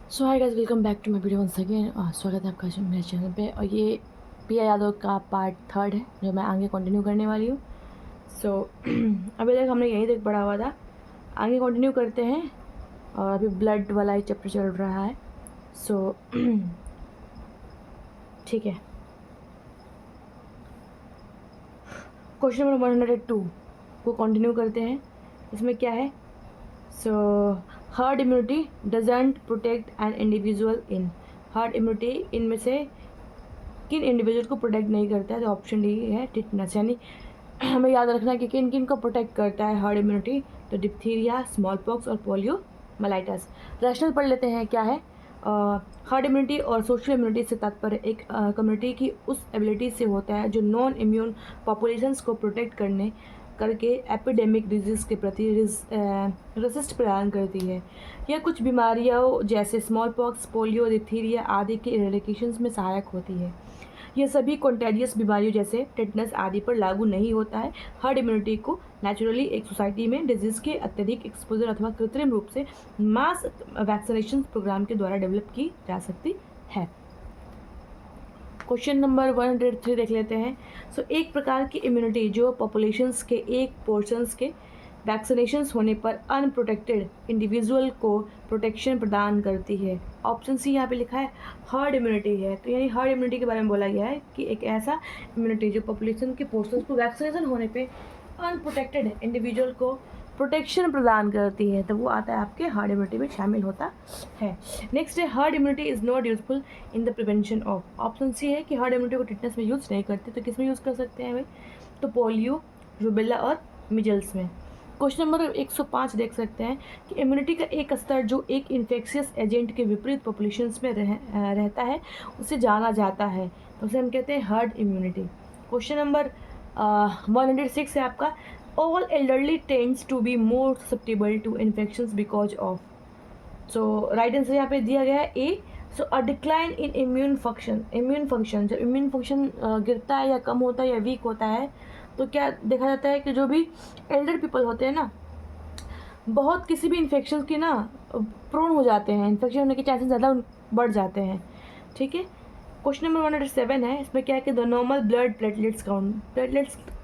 So hi guys, welcome back to my video once again. स्वागत है आपका मेरे चैनल पे। और ये पी यादव का पार्ट 3 है जो मैं आगे कंटिन्यू करने वाली हूँ। सो अभी तक हमने यहीं तक पढ़ा हुआ था, आगे कंटिन्यू करते हैं। और अभी ब्लड वाला ही चैप्टर चल रहा है। सो ठीक है, क्वेश्चन नंबर 102 को कंटिन्यू करते हैं। इसमें क्या है? So herd immunity doesn't protect an individual in. Herd immunity इनमें से किन इंडिविजुअल को प्रोटेक्ट नहीं करता है? तो ऑप्शन डी है टिटनस। यानी हमें याद रखना है कि किन किन को प्रोटेक्ट करता है हर्ड इम्यूनिटी। तो डिप्थीरिया, स्मॉल पॉक्स और पोलियो माइलाइटस। रैशनल पढ़ लेते हैं क्या है। हर्ड इम्यूनिटी और सोशल इम्यूनिटी से तात्पर्य एक कम्युनिटी की उस एबिलिटी से होता है जो नॉन इम्यून पॉपुलेशंस को प्रोटेक्ट करने करके एपिडेमिक डिजीज़ के प्रति रेसिस्ट प्रदान करती है। यह कुछ बीमारियों जैसे स्मॉल पॉक्स, पोलियो, डिप्थीरिया आदि के इरेडिकेशंस में सहायक होती है। यह सभी कॉन्टेजियस बीमारियों जैसे टेटनस आदि पर लागू नहीं होता है। हर्ड इम्यूनिटी को नेचुरली एक सोसाइटी में डिजीज़ के अत्यधिक एक्सपोजर अथवा कृत्रिम रूप से मास वैक्सीनेशन प्रोग्राम के द्वारा डेवलप की जा सकती है। क्वेश्चन नंबर 103 देख लेते हैं। एक प्रकार की इम्यूनिटी जो पॉपुलेशंस के एक पोर्शंस के वैक्सीनेशंस होने पर अनप्रोटेक्टेड इंडिविजुअल को प्रोटेक्शन प्रदान करती है। ऑप्शन सी यहाँ पे लिखा है हर्ड इम्यूनिटी है। तो यानी हर्ड इम्यूनिटी के बारे में बोला गया है कि एक ऐसा इम्यूनिटी जो पॉपुलेशन के पोर्शंस को वैक्सीनेशन होने पे अनप्रोटेक्टेड इंडिविजुअल को प्रोटेक्शन प्रदान करती है, तो वो आता है आपके हर्ड इम्यूनिटी में शामिल होता है। नेक्स्ट है herd immunity is not useful in the prevention of. Option C है कि हर्ड इम्यूनिटी को टिटनेस में यूज़ नहीं करते, तो किस में यूज़ कर सकते हैं भाई? तो पोलियो, रूबेला और मिजल्स में। क्वेश्चन नंबर 105 देख सकते हैं कि इम्यूनिटी का एक स्तर जो एक इन्फेक्शियस एजेंट के विपरीत पॉपुलेशंस में रहता है उसे जाना जाता है, तो उसे हम कहते हैं हर्ड इम्यूनिटी। क्वेश्चन नंबर 106 है आपका। All elderly tends to be more susceptible to infections because of. So right answer यहाँ पे दिया गया है A. So a decline in immune function जब इम्यून फंक्शन गिरता है या कम होता है या वीक होता है, तो क्या देखा जाता है कि जो भी एल्डर पीपल होते हैं ना, बहुत किसी भी इन्फेक्शन की ना प्रोन हो जाते हैं, इन्फेक्शन होने के चांसेस ज़्यादा बढ़ जाते हैं। ठीक है, क्वेश्चन नंबर 107 है। इसमें क्या है कि the normal blood platelets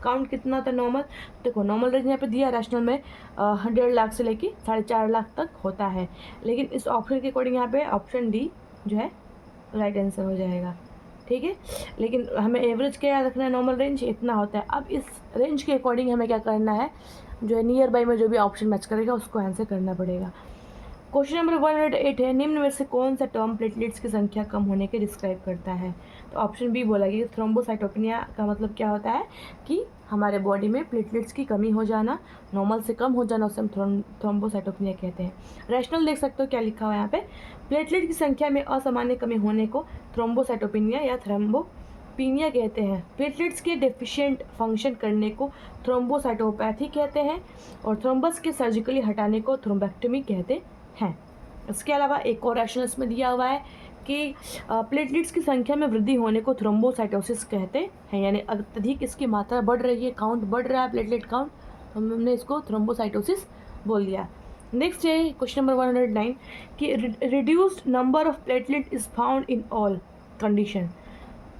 count कितना होता है नॉर्मल? देखो नॉर्मल रेंज यहाँ पे दिया रैशनल में 1.5 लाख से लेके 4.5 लाख तक होता है, लेकिन इस ऑप्शन के अकॉर्डिंग यहाँ पे ऑप्शन डी जो है राइट आंसर हो जाएगा। ठीक है, लेकिन हमें एवरेज क्या याद रखना है? नॉर्मल रेंज इतना होता है। अब इस रेंज के अकॉर्डिंग हमें क्या करना है, जो है नियर बाई में जो भी ऑप्शन मैच करेगा उसको आंसर करना पड़ेगा। क्वेश्चन नंबर 108 है। निम्न में से कौन सा टर्म प्लेटलेट्स की संख्या कम होने के डिस्क्राइब करता है? तो ऑप्शन बी बोला गया। थ्रोम्बोसाइटोपेनिया का मतलब क्या होता है कि हमारे बॉडी में प्लेटलेट्स की कमी हो जाना, नॉर्मल से कम हो जाना, उसे हम थ्रोम्बोसाइटोपेनिया कहते हैं। रैशनल देख सकते हो क्या लिखा हुआ है यहाँ पे। प्लेटलेट की संख्या में असामान्य कमी होने को थ्रोम्बोसाइटोपेनिया या थ्रोम्बोपीनिया कहते हैं। प्लेटलेट्स के डेफिशिएंट फंक्शन करने को थ्रोम्बोसाइटोपैथी कहते हैं और थ्रोम्बस के सर्जिकली हटाने को थ्रोम्बेक्टमी कहते हैं। इसके अलावा एक और रैशनल इसमें दिया हुआ है कि प्लेटलेट्स की संख्या में वृद्धि होने को थ्रोम्बोसाइटोसिस कहते हैं, यानी अत्यधिक इसकी मात्रा बढ़ रही है, काउंट बढ़ रहा है, प्लेटलेट काउंट, तो हमने इसको थ्रोम्बोसाइटोसिस बोल दिया। नेक्स्ट है क्वेश्चन नंबर 109 कि reduced number of platelet is found in all condition.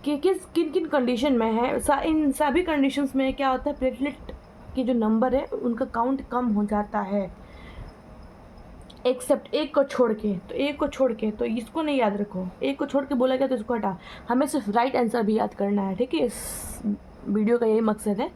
कि किन किन कंडीशन में है? इन सभी कंडीशंस में क्या होता है, प्लेटलेट की जो नंबर है उनका काउंट कम हो जाता है, एक्सेप्ट एक को छोड़ के। तो एक को छोड़ के, तो इसको नहीं याद रखो, एक को छोड़ के बोला गया तो इसको हटा, हमें सिर्फ राइट आंसर भी याद करना है। ठीक है, इस वीडियो का यही मकसद है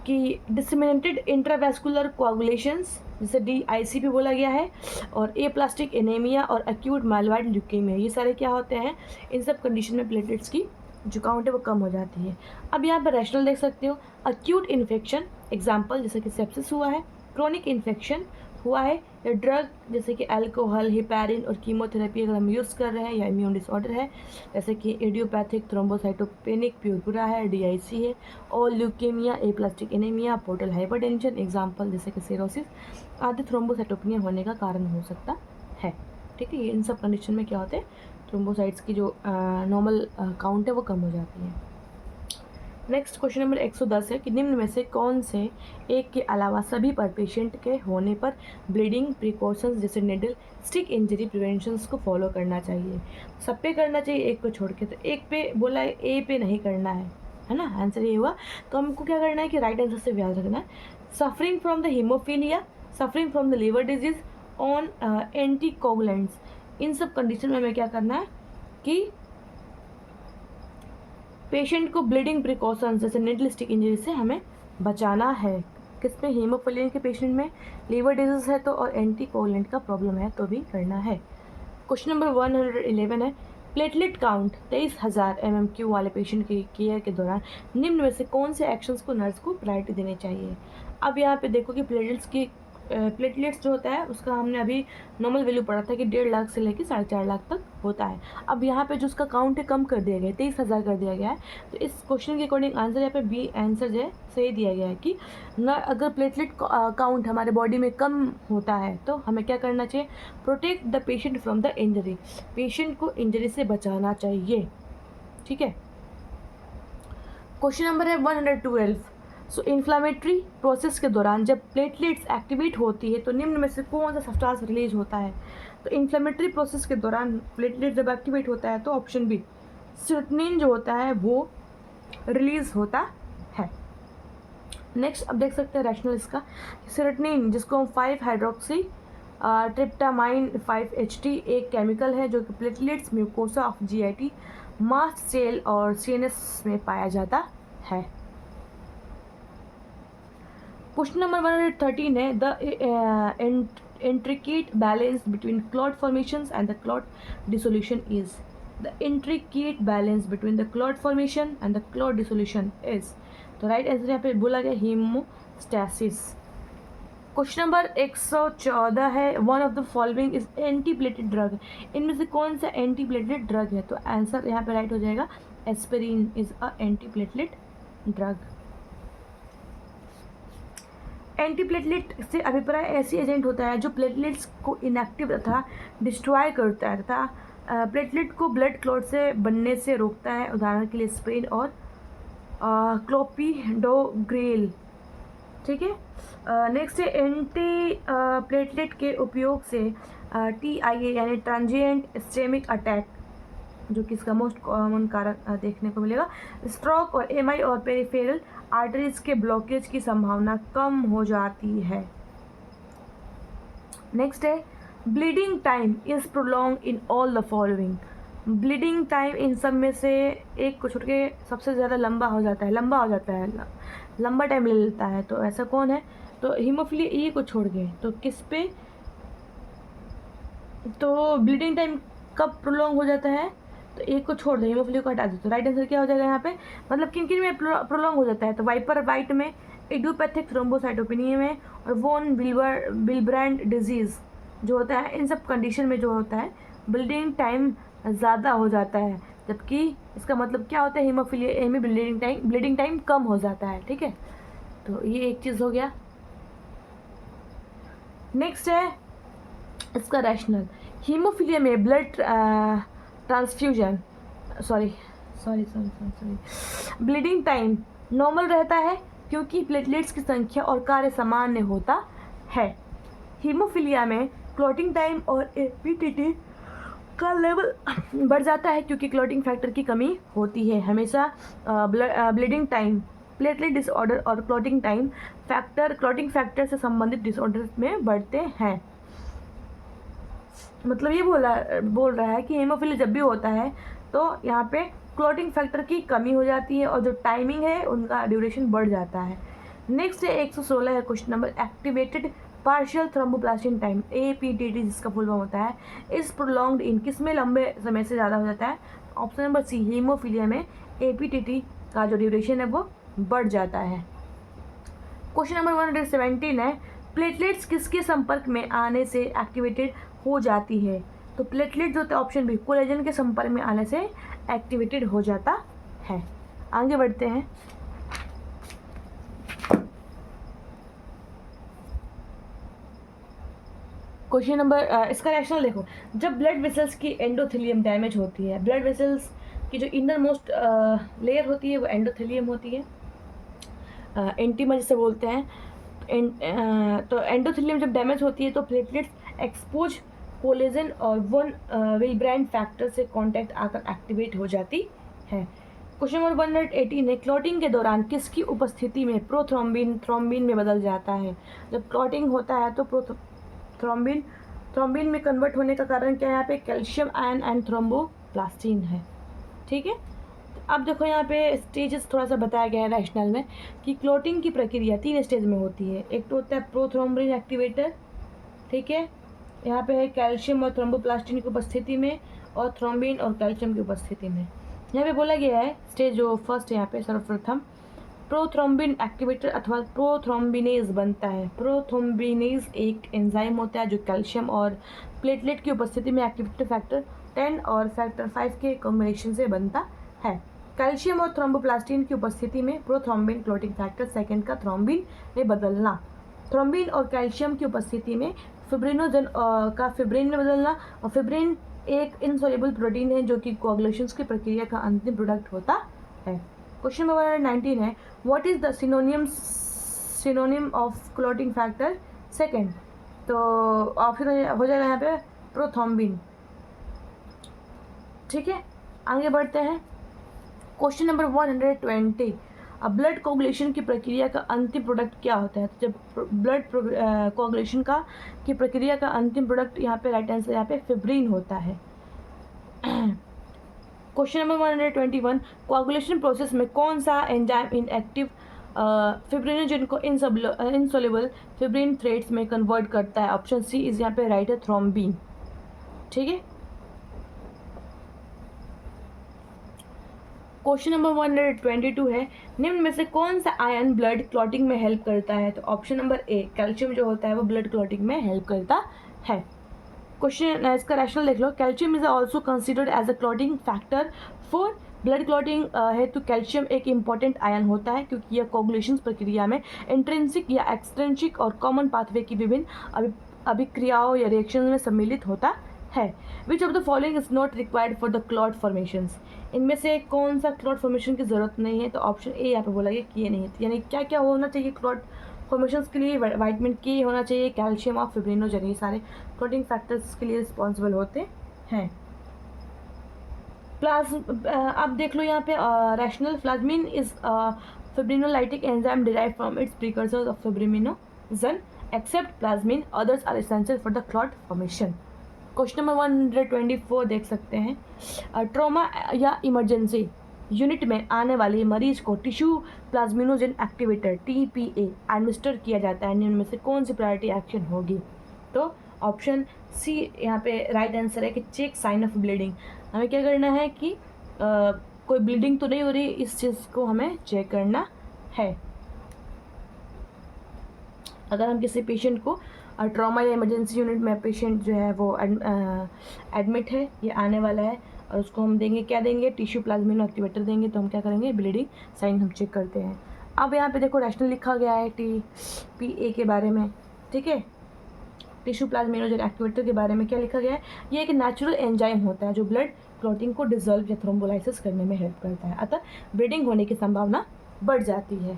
कि डिसमिनेटेड इंट्रावेस्कुलर कोआगुलेशंस जिसे DIC भी बोला गया है, और प्लास्टिक एनीमिया और एक्यूट माइलॉइड ल्यूकेमिया, ये सारे क्या होते हैं, इन सब कंडीशन में प्लेटलेट्स की जो काउंट है वो कम हो जाती है। अब यहाँ पर रैशनल देख सकते हो। अक्यूट इन्फेक्शन एग्जाम्पल जैसे कि सेप्सिस हुआ है, क्रोनिक इन्फेक्शन हुआ है, या ड्रग जैसे कि अल्कोहल, हिपैरिन और कीमोथेरेपी अगर हम यूज़ कर रहे हैं, या इम्यून डिसऑर्डर है जैसे कि इडियोपैथिक थ्रोम्बोसाइटोपेनिक प्यूरपुरा है, DIC है, और leukaemia, plastic anaemia, portal hypertension example जैसे कि सिरोसिस आदि थ्रोम्बोसाइटोपेनिया होने का कारण हो सकता है। ठीक है, ये इन सब कंडीशन में क्या होते हैं, थ्रोम्बोसाइट्स की जो नॉर्मल काउंट है वो कम हो जाती है। नेक्स्ट क्वेश्चन नंबर 110 है कि निम्न में से कौन से एक के अलावा सभी पर पेशेंट के होने पर ब्लीडिंग प्रिकॉशंस जैसे निडल स्टिक इंजरी प्रिवेंशंस को फॉलो करना चाहिए। सब पे करना चाहिए, एक को छोड़ के। तो एक पे बोला है, ए पे नहीं करना है ना, आंसर ये हुआ। तो हमको क्या करना है कि राइट आंसर से याद रखना है। Suffering from the haemophilia, suffering from the liver disease, on anticoagulants, इन सब कंडीशन में हमें क्या करना है कि पेशेंट को ब्लीडिंग प्रिकॉशंस जैसे निडल स्टिक इंजरी से हमें बचाना है। किसमें? हीमोफिलिया के पेशेंट में, लीवर डिजीज है तो, और एंटीकोगुलेंट का प्रॉब्लम है तो भी करना है। क्वेश्चन नंबर 111 है प्लेटलेट काउंट 23,000 mmQ वाले पेशेंट की केयर के दौरान निम्न में से कौन से एक्शंस को नर्स को प्रायोरिटी देनी चाहिए। अब यहाँ पे देखो कि प्लेटलेट्स जो होता है उसका हमने अभी नॉर्मल वैल्यू पढ़ा था कि 1.5 लाख से लेकर 4.5 लाख तक होता है। अब यहाँ पे जो उसका काउंट है कम कर दिया गया है, 23,000 कर दिया गया है। तो इस क्वेश्चन के अकॉर्डिंग आंसर यहाँ पे बी आंसर जो है सही दिया गया है कि न अगर प्लेटलेट काउंट हमारे बॉडी में कम होता है तो हमें क्या करना चाहिए, protect the patient from the injury, patient को इंजरी से बचाना चाहिए। ठीक है। क्वेश्चन नंबर है 112। सो इन्फ्लामेटरी प्रोसेस के दौरान जब प्लेटलेट्स एक्टिवेट होती है तो निम्न में से कौन सा सब्सटेंस रिलीज होता है। तो इन्फ्लामेटरी प्रोसेस के दौरान प्लेटलेट जब एक्टिवेट होता है तो ऑप्शन बी सेरोटोनिन जो होता है वो रिलीज होता है। नेक्स्ट अब देख सकते हैं रैशनल इसका, सेरोटोनिन जिसको हम 5 हाइड्रोक्सी ट्रिप्टामाइन 5-HT एक केमिकल है जो कि platelets mucosa of GIT mast cell और CNS में पाया जाता है। क्वेश्चन नंबर 113 है the intricate balance between clot formations and the clot dissolution is, the intricate balance between the clot formation and the clot dissolution is, तो right answer यहाँ पे बोला गया हीमोस्टैसिस। क्वेश्चन नंबर 114 है one of the following is antiplatelet drug, इनमें से कौन सा एंटीप्लेटेड ड्रग है। तो आंसर यहाँ पे राइट हो जाएगा aspirin is a antiplatelet drug. Antiplatelet से अभिप्राय ऐसी एजेंट होता है जो प्लेटलेट्स को इनएक्टिव तथा डिस्ट्रॉय करता है तथा प्लेटलेट को ब्लड क्लॉट से बनने से रोकता है। उदाहरण के लिए एस्पिरिन और क्लोपिडोग्रेल। ठीक है। नेक्स्ट है एंटी प्लेटलेट के उपयोग से TIA यानी ट्रांजिएंट इस्केमिक अटैक जो कि इसका मोस्ट कॉमन कारक देखने को मिलेगा, स्ट्रोक और MI और पेरिफेरल आर्टरीज के ब्लॉकेज की संभावना कम हो जाती है। नेक्स्ट है bleeding time is prolong in all the following, bleeding time in सब में से एक को छोड़ के सबसे ज़्यादा लंबा हो जाता है, लंबा टाइम ले लेता है। तो ऐसा कौन है, तो हीमोफिलिया ए को छोड़ गए तो किस पे, तो ब्लीडिंग टाइम कब प्रोलॉन्ग हो जाता है, तो एक को छोड़ दो, हीमोफिलिया को हटा दो। तो राइट आंसर क्या हो जाएगा यहाँ पे, मतलब किन किन में प्रोलॉन्ग हो जाता है, तो वाइपर वाइट में, इडियोपैथिक थ्रोम्बोसाइटोपेनिया में, और वोन विल्ब्रैंड डिजीज़ जो होता है, इन सब कंडीशन में जो होता है ब्लीडिंग टाइम ज़्यादा हो जाता है। जबकि इसका मतलब क्या होता है, हीमोफिलिया ए में ब्लीडिंग टाइम कम हो जाता है। ठीक है, तो ये एक चीज़ हो गया। नेक्स्ट है इसका रैशनल, हीमोफिलिया में blood transfusion bleeding time normal रहता है क्योंकि प्लेटलेट्स की संख्या और कार्य सामान्य होता है। हीमोफिलिया में क्लॉटिंग टाइम और APTT का लेवल बढ़ जाता है क्योंकि क्लॉटिंग फैक्टर की कमी होती है। हमेशा ब्लीडिंग टाइम, प्लेटलेट डिसऑर्डर और क्लॉटिंग फैक्टर से संबंधित डिसऑर्डर में बढ़ते हैं। मतलब ये बोल रहा है कि हीमोफिलिया जब भी होता है तो यहाँ पे क्लॉटिंग फैक्टर की कमी हो जाती है और जो टाइमिंग है उनका ड्यूरेशन बढ़ जाता है। नेक्स्ट है 116 है question number, activated partial thromboplastin time APTT जिसका फुल फॉर्म होता है इस प्रोलॉन्ग्ड इन, किस में लंबे समय से ज़्यादा हो जाता है। ऑप्शन नंबर सी, हीमोफिलिया में APTT का जो ड्यूरेशन है वो बढ़ जाता है। क्वेश्चन नंबर 117 है प्लेटलेट्स किसके संपर्क में आने से एक्टिवेटेड हो जाती है। तो प्लेटलेट जो होता है ऑप्शन बी, कोलेजन के संपर्क में आने से एक्टिवेटेड हो जाता है। आगे बढ़ते हैं। क्वेश्चन नंबर इसका रैशनल देखो, जब ब्लड वेसल्स की एंडोथेलियम डैमेज होती है, ब्लड वेसल्स कि जो इनर मोस्ट लेयर होती है वो एंडोथेलियम होती है, एंटीमा जिसे बोलते हैं। तो एंडोथेलियम जब डैमेज होती है तो प्लेटलेट्स एक्सपोज कोलेजन और वन विलब्रैंड फैक्टर से कांटेक्ट आकर एक्टिवेट हो जाती है। क्वेश्चन नंबर 118 है, क्लॉटिंग के दौरान किसकी उपस्थिति में प्रोथ्रोम्बिन थ्रोम्बिन में बदल जाता है? जब क्लॉटिंग होता है तो प्रोथ्रोम्बिन थ्रोम्बिन में कन्वर्ट होने का कारण क्या है? यहाँ पे कैल्शियम आयन एंड थ्रोम्बोप्लास्टिन है। ठीक है, अब देखो यहाँ पे स्टेजेस थोड़ा सा बताया गया है रैशनल में कि क्लॉटिंग की प्रक्रिया 3 स्टेज में होती है। एक तो होता है प्रोथ्रोम्बिन एक्टिवेटर, ठीक है, यहाँ पे है कैल्शियम और थ्रोम्बोप्लास्टिन की उपस्थिति में, और थ्रोम्बिन और कैल्शियम की उपस्थिति में। यहाँ पे बोला गया है स्टेज जो फर्स्ट है यहाँ पे सर्वप्रथम प्रोथ्रोम्बिन एक्टिवेटर अथवा प्रोथ्रोम्बिनेज बनता है। प्रोथ्रोम्बिनेज एक एंजाइम होता है जो कैल्शियम और प्लेटलेट की उपस्थिति में एक्टिवेटर फैक्टर 10 और फैक्टर 5 के कॉम्बिनेशन से बनता है। कैल्शियम और थ्रोम्बोप्लास्टिन की उपस्थिति में प्रोथ्रोम्बिन क्लॉटिंग फैक्टर सेकेंड का थ्रोम्बिन में बदलना। थ्रोम्बिन और कैल्शियम की उपस्थिति में फिब्रिनोजन का फिब्रिन में बदलना, और फिब्रिन एक इनसॉल्युबल प्रोटीन है जो कि कोआगुलेशन की प्रक्रिया का अंतिम प्रोडक्ट होता है। क्वेश्चन नंबर 19 है, what is the synonym of clotting factor second? तो ऑप्शन हो जाएगा यहाँ पे प्रोथ्रोम्बिन। ठीक है, आगे बढ़ते हैं। क्वेश्चन नंबर 120, ब्लड कोगुलेशन की प्रक्रिया का अंतिम प्रोडक्ट क्या होता है? तो जब ब्लड कोगुलेशन की प्रक्रिया का अंतिम प्रोडक्ट यहाँ पे राइट आंसर यहाँ पे फिब्रिन होता है। क्वेश्चन नंबर 121, कोगुलेशन प्रोसेस में कौन सा एंजाइम इनएक्टिव फिब्रिनोजन को इनसॉल्युबल फिब्रिन थ्रेड्स में कन्वर्ट करता है? ऑप्शन सी इज यहाँ पे राइट है, थ्रोम्बिन। ठीक है, क्वेश्चन नंबर 122 है, निम्न में से कौन सा आयन ब्लड क्लॉटिंग में हेल्प करता है? तो ऑप्शन नंबर ए कैल्शियम जो होता है वो ब्लड क्लॉटिंग में हेल्प करता है। क्वेश्चन इसका रैशनल देख लो, calcium is also considered as a clotting factor for blood clotting है। तो कैल्शियम एक इम्पॉर्टेंट आयन होता है क्योंकि यह कोगुलेशन प्रक्रिया में इंट्रिंसिक या एक्सट्रिंसिक और कॉमन पाथवे की विभिन्न अभिक्रियाओं या रिएक्शन में सम्मिलित होता है। Which of the following is not required for the clot formations? इनमें से कौन सा क्लॉट फॉर्मेशन की जरूरत नहीं है? तो ऑप्शन ए यहाँ पे बोला गया कि ये नहीं है। यानी क्या क्या होना चाहिए क्लॉट फॉर्मेशंस के लिए? वाइटामिन के होना चाहिए, कैल्शियम और फिब्रिनोजन, ये सारे क्लॉटिंग फैक्टर्स के लिए रिस्पॉन्सिबल होते हैं। अब देख लो यहाँ पे rationale, plasmin is fibrinolytic enzyme derive from its precursors of fibrinogen except plasmin, others are essential for the clot formation. Question number 124 देख सकते हैं, ट्रॉमा या इमरजेंसी यूनिट में आने वाले मरीज को tissue plasminogen activator TPA administer किया जाता है। निम्न में से कौन सी प्रायोरिटी एक्शन होगी? तो ऑप्शन सी यहाँ पे राइट आंसर है कि चेक साइन ऑफ ब्लीडिंग। हमें क्या करना है कि कोई ब्लीडिंग तो नहीं हो रही, इस चीज़ को हमें चेक करना है। अगर हम किसी पेशेंट को ट्रॉमा या इमरजेंसी यूनिट में पेशेंट जो है वो एडमिट है, ये आने वाला है, और उसको हम देंगे क्या देंगे? टिश्यू प्लाज्मिनो एक्टिवेटर देंगे। तो हम क्या करेंगे? ब्लीडिंग साइन हम चेक करते हैं। अब यहाँ पे देखो रैशनल लिखा गया है TPA के बारे में, ठीक है, टिश्यू प्लाज्मिनोजन एक्टिवेटर के बारे में क्या लिखा गया है? ये एक नेचुरल एंजाइम होता है जो ब्लड क्लॉटिंग को डिसॉल्व या थ्रोम्बोलाइसिस करने में हेल्प करता है, अतः ब्लीडिंग होने की संभावना बढ़ जाती है।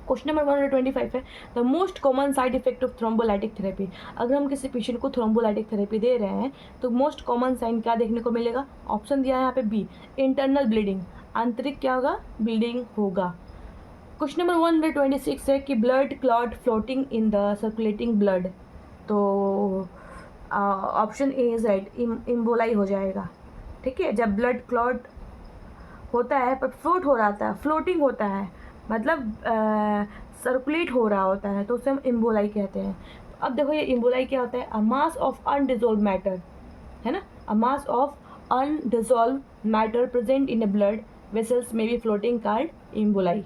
क्वेश्चन नंबर 125 है, the most common side effect of thrombolytic therapy. अगर हम किसी पेशेंट को थ्रोम्बोलाइटिक थेरेपी दे रहे हैं तो मोस्ट कॉमन साइन क्या देखने को मिलेगा? ऑप्शन दिया है यहाँ पे बी, इंटरनल ब्लीडिंग, आंतरिक क्या होगा? ब्लीडिंग होगा। क्वेश्चन नंबर 126 है कि blood clot floating in the circulating blood. तो option A is right, emboli हो जाएगा। ठीक है, जब ब्लड क्लॉट होता है पर फ्लोट हो रहा है, फ्लोटिंग होता है, मतलब सर्कुलेट हो रहा होता है, तो उसे हम इम्बोलाई कहते हैं। अब देखो ये इम्बोलाई क्या होता है? A mass of undissolved matter, है ना, a mass of undissolved matter present in a blood vessels में be floating called emboli.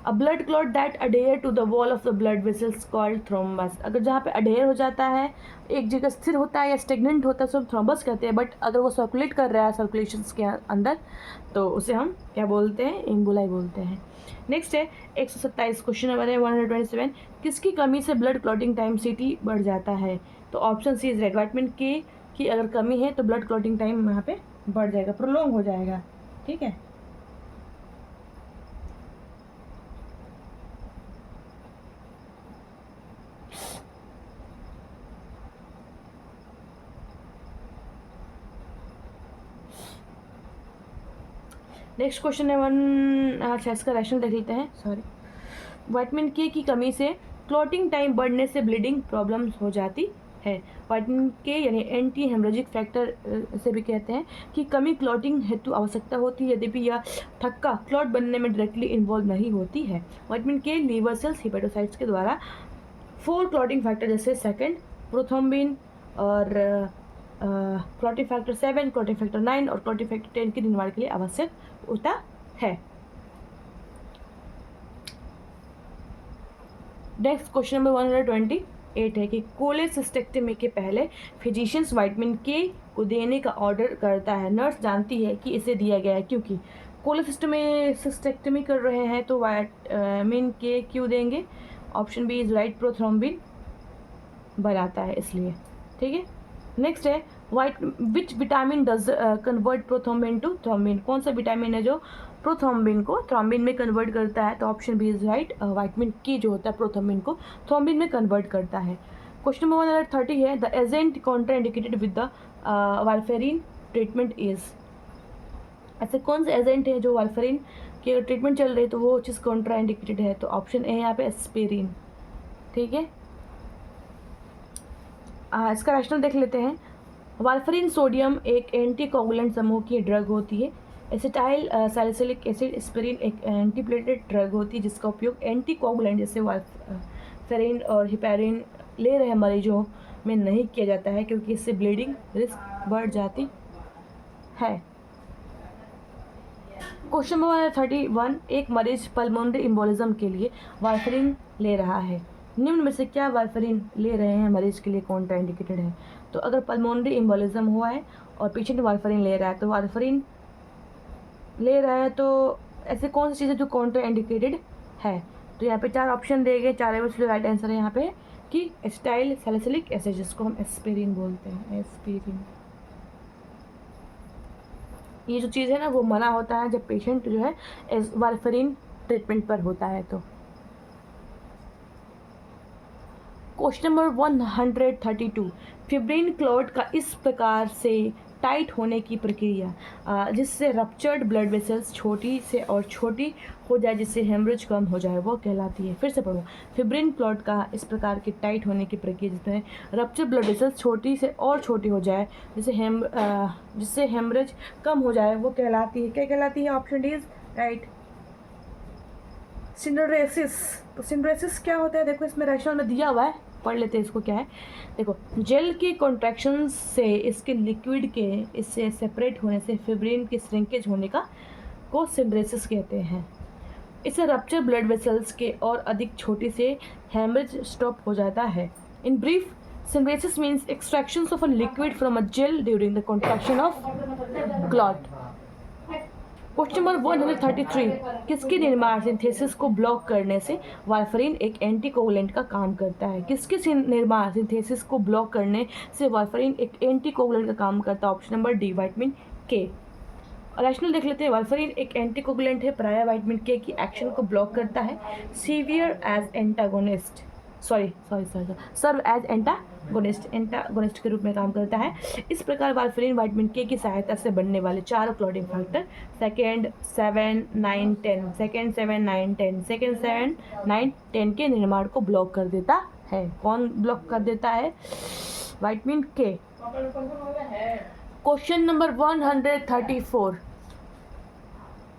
A blood clot that adhere to the wall of the blood vessels called thrombus. अगर जहाँ पे adhere हो जाता है, एक जगह स्थिर होता है या स्टेगनेंट होता है, उसको हम थ्रोम्बस कहते हैं। बट अगर वो सर्कुलेट कर रहा है सर्कुलेशंस के अंदर, तो उसे हम क्या बोलते हैं, एम्बोलाई बोलते हैं। नेक्स्ट है 127 क्वेश्चन नंबर है 127, किसकी कमी से ब्लड क्लॉटिंग टाइम सीटी बढ़ जाता है? तो option C is right, vitamin K की अगर कमी है तो ब्लड क्लॉटिंग टाइम यहाँ पे बढ़ जाएगा, प्रोलॉन्ग हो जाएगा। ठीक है। नेक्स्ट क्वेश्चन है अच्छा इसका रैशनल देख लेते हैं, सॉरी। विटामिन के की कमी से क्लॉटिंग टाइम बढ़ने से ब्लीडिंग प्रॉब्लम्स हो जाती है। विटामिन के यानी एंटी हेमरेजिक फैक्टर से भी कहते हैं कि कमी क्लॉटिंग हेतु आवश्यकता होती है, यद्यपि यह थक्का क्लॉट बनने में डायरेक्टली इन्वॉल्व नहीं होती है। विटामिन के लीवर सेल्स हिपेटोसाइट्स के द्वारा 4 क्लॉटिंग फैक्टर जैसे सेकंड प्रोथ्रोम्बिन और क्लॉटिंग फैक्टर 7, क्लॉटिंग फैक्टर 9 और क्लॉटिंग फैक्टर 10 के निर्माण के लिए आवश्यक होता है। नेक्स्ट क्वेश्चन नंबर 128 है कि कोलेसिस्टेक्टमी के पहले फिजिशियंस विटामिन के को देने का ऑर्डर करता है। नर्स जानती है कि इसे दिया गया है क्योंकि कोलेसिस्टेक्टमी कर रहे हैं, तो विटामिन के क्यों देंगे? Option B is right, prothrombin बनाता है इसलिए। ठीक है। नेक्स्ट है which vitamin does convert prothrombin to thrombin? कौन सा विटामिन है जो प्रोथ्रोम्बिन को थ्रोम्बिन में कन्वर्ट करता है? तो option B is right, vitamin K जो होता है प्रोथ्रोम्बिन को थ्रोम्बिन में कन्वर्ट करता है। क्वेश्चन नंबर 130 है the agent contraindicated with the warfarin treatment is. ऐसे कौन से एजेंट है जो वारफेरिन की ट्रीटमेंट चल रही है तो वो चीज़ कॉन्ट्राइंडिकेटेड है? तो ऑप्शन ए यहाँ पे एस्पिरिन। ठीक है। इसका रैशनल देख लेते हैं। वारफेरिन सोडियम एक एंटीकोगुलेंट समूह की ड्रग होती है। एसिटाइल सैलिसिलिक एसिड एस्पिरिन एक एंटीप्लेटलेट ड्रग होती है जिसका उपयोग एंटीकोगुलेंट जैसे वारफेरिन और हिपेरिन ले रहे मरीजों में नहीं किया जाता है क्योंकि इससे ब्लीडिंग रिस्क बढ़ जाती है। क्वेश्चन नंबर 31, एक मरीज पल्मोनरी इम्बोलिज्म के लिए वारफेरिन ले रहा है, निम्न में से क्या वारफेरिन ले रहे हैं मरीज के लिए कॉन्ट्राइंडिकेटेड है? तो अगर पल्मोनरी इम्बोलिज्म हुआ है और पेशेंट वारफेरिन ले रहा है तो वारफेरिन ले रहा है, तो ऐसे कौन सी चीज़ है जो कॉन्ट्राइंडिकेटेड है? तो यहाँ पे 4 ऑप्शन दिए गए, 4 में से राइट आंसर है यहाँ पे कि एसिटाइल सैलिसिलिक एसिड जिसको हम एस्पिरिन बोलते हैं, एस्पिरिन। ये जो चीज़ है ना वो मना होता है जब पेशेंट जो है वारफेरिन ट्रीटमेंट पर होता है। तो क्वेश्चन नंबर 132, फिब्रिन क्लॉट का इस प्रकार से टाइट होने की प्रक्रिया जिससे रप्चर्ड ब्लड वेसल्स छोटी से और छोटी हो जाए जिससे हेमरेज कम हो जाए वो कहलाती है। फिर से पढ़ो, फिब्रिन क्लॉट का इस प्रकार की टाइट होने की प्रक्रिया जिसमें रप्चर्ड ब्लड वेसल्स छोटी से और छोटी हो जाए जिससे हेमरेज कम हो जाए वो कहलाती है, क्या कहलाती है? Option D is right, syneresis. तो सिंड्रोसिस क्या होता है? देखो इसमें रैशनल में दिया हुआ है, पढ़ लेते हैं इसको क्या है। देखो, जेल के कॉन्ट्रैक्शन से इसके लिक्विड के इससे सेपरेट होने से फिब्रिन के श्रिंकेज होने को सिंड्रोसिस कहते हैं। इससे रप्चर ब्लड वेसल्स के और अधिक छोटी से हेमरेज स्टॉप हो जाता है। In brief, syneresis means extraction of a liquid from a gel during the contraction of clot. Question number 133, किसके निर्माण सिंथेसिस को ब्लॉक करने से वारफेरिन एक एंटीकोगुलेंट का काम करता है? किसके निर्माण सिंथेसिस को ब्लॉक करने से वारफेरिन एक एंटीकोगुलेंट का काम करता है? ऑप्शन नंबर डी, विटामिन के। रैशनल देख लेते हैं। वारफेरिन एक एंटीकोगुलेंट है, प्राय विटामिन के की एक्शन को ब्लॉक करता है, severe as antagonist serve as antagonist के रूप में काम करता है। इस प्रकार वारफेरिन विटामिन के की सहायता से बनने वाले 4 क्लॉटिंग फैक्टर सेकेंड 7, 9, 10 के निर्माण को ब्लॉक कर देता है। कौन ब्लॉक कर देता है? विटामिन के। क्वेश्चन नंबर 134,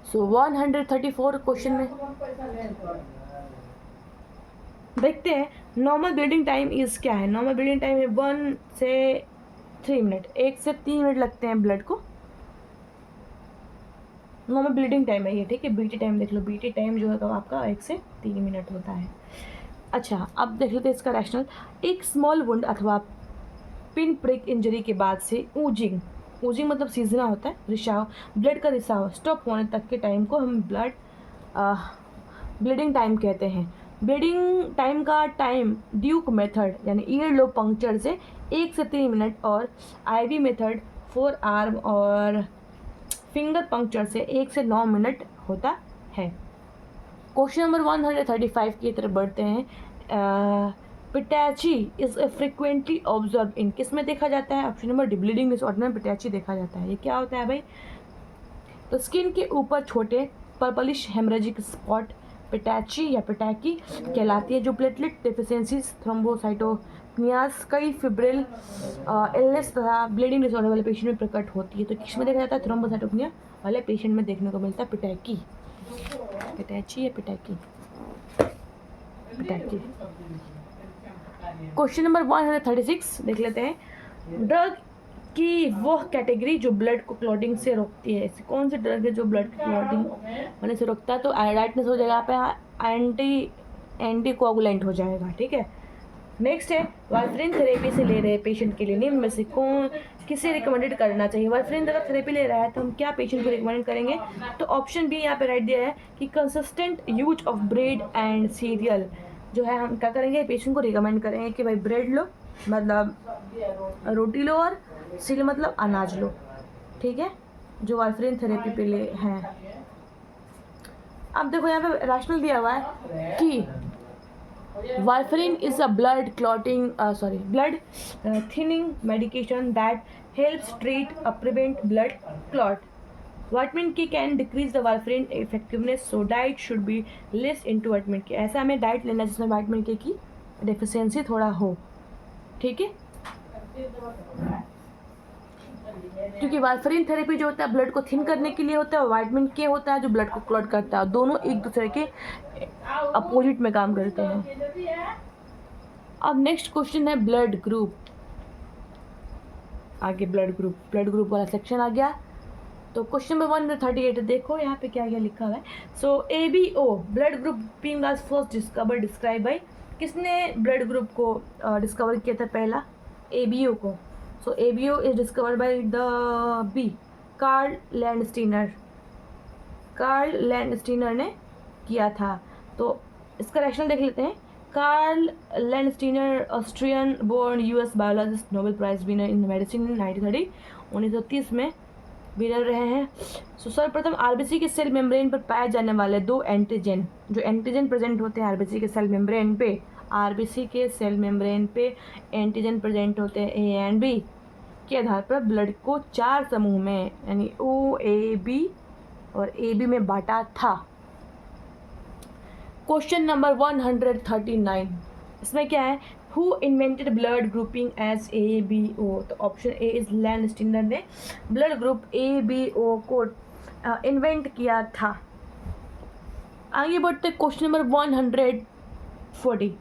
134 क्वेश्चन में देखते हैं नॉर्मल ब्लीडिंग टाइम इज क्या है। नॉर्मल ब्लीडिंग टाइम है 1 से 3 मिनट, 1 से 3 मिनट लगते हैं ब्लड को नॉर्मल ब्लीडिंग टाइम है ये, ठीक है। बीटी टाइम देख लो, बीटी टाइम जो है तो आपका 1 से 3 मिनट होता है। अच्छा, अब देख लेते हैं इसका रैशनल। एक स्मॉल वुंड अथवा पिन प्रिक इंजरी के बाद से ऊजिंग, ऊजिंग मतलब सीजना होता है, रिसाव, ब्लड का रिसाव स्टॉप होने तक के टाइम को हम ब्लीडिंग टाइम कहते हैं। ब्लीडिंग टाइम का टाइम ड्यूक मेथड यानी ईयर लो पंक्चर से 1 से 3 मिनट और आईवी मेथड 4 आर्म और फिंगर पंक्चर से 1 से 9 मिनट होता है। क्वेश्चन नंबर 135 की तरफ बढ़ते हैं। पिटैची इज फ्रिक्वेंटली ऑब्जर्व इन, किस में देखा जाता है? Option number D, bleeding disorder में पिटैची देखा जाता है। ये क्या होता है भाई? तो स्किन के ऊपर छोटे पर्पलिश हेमरेजिक स्पॉट पिटैची या पिटैकी कहलाती है, जो प्लेटलेट डेफिशिएंसीज, थ्रोम्बोसाइटोपिनियास, कई फिब्रिल इलनेस तथा ब्लीडिंग डिसऑर्डर वाले पेशेंट में प्रकट होती है। तो किस में देखा जाता है? थ्रोम्बोसाइटोपिनिया वाले पेशेंट में देखने को मिलता है पिटैकी, पिटैची या पिटैकी, पिटैकी। क्वेश्चन नंबर 136 देख लेते हैं। ड्रग की वह कैटेगरी जो ब्लड को क्लॉटिंग से रोकती है, ऐसी कौन सी ड्रग है जो ब्लड क्लॉटिंग होने से रोकता है? तो आयोडाइटनेस हो जाएगा यहाँ पे, एंटी कोगुलेंट हो जाएगा, ठीक है। नेक्स्ट है वारफरिन थेरेपी से ले रहे पेशेंट के लिए निम्न में से कौन किसे रिकमेंडेड करना चाहिए? वारफरिन अगर थेरेपी ले रहा है तो हम क्या पेशेंट को रिकमेंड करेंगे? तो ऑप्शन बी यहाँ पे राइट दिया है कि consistent use of bread and serial, जो है हम क्या करेंगे? पेशेंट को रिकमेंड करेंगे कि भाई ब्रेड लो, मतलब रोटी लो, और सील मतलब अनाज लो, ठीक है, जो वारफरिन थेरेपी पे ले हैं। अब देखो यहाँ पे रैशनल दिया हुआ है कि warfarin is a blood clotting blood thinning medication that helps treat prevent blood clot. Vitamin K can decrease the warfarin effectiveness, so diet should be less into vitamin K. ऐसा हमें डाइट लेना जिसमें vitamin K की deficiency थोड़ा हो, ठीक है। क्योंकि वारफरिन थेरेपी जो होता है ब्लड को थिन करने के लिए होता है, और विटामिन के होता है जो ब्लड को क्लॉट करता है, दोनों एक दूसरे के अपोजिट में काम करते हैं। अब नेक्स्ट क्वेश्चन है ब्लड ग्रुप। आगे ब्लड ग्रुप वाला सेक्शन आ गया। तो क्वेश्चन नंबर 138 देखो यहाँ पे क्या क्या लिखा हुआ है। So ABO blood grouping was first discover describe by, किसने ब्लड ग्रुप को डिस्कवर किया था पहला? ABO को। So ABO is discovered by the B Karl Landsteiner, Karl Landsteiner ने किया था। तो इसका रैशनल देख लेते हैं। Karl Landsteiner Austrian born US biologist, Nobel prize winner in medicine 1930, 1930 में विनर रहे हैं। सो सर्वप्रथम RBC के सेल मेम्ब्रेन पर पाए जाने वाले दो एंटीजन, जो एंटीजन प्रेजेंट होते हैं RBC के सेल मेम्ब्रेन पे, RBC के सेल मेम्ब्रेन पे एंटीजन प्रेजेंट होते हैं A एंड B, के आधार पर ब्लड को 4 समूह में यानी O, A, B और AB में बांटा था। क्वेश्चन नंबर 139, इसमें क्या है? Who invented blood grouping as ABO? तो ऑप्शन ए इज लैंडस्टीनर ने ब्लड ग्रुप ABO को इन्वेंट किया था। आगे बढ़ते question number 140,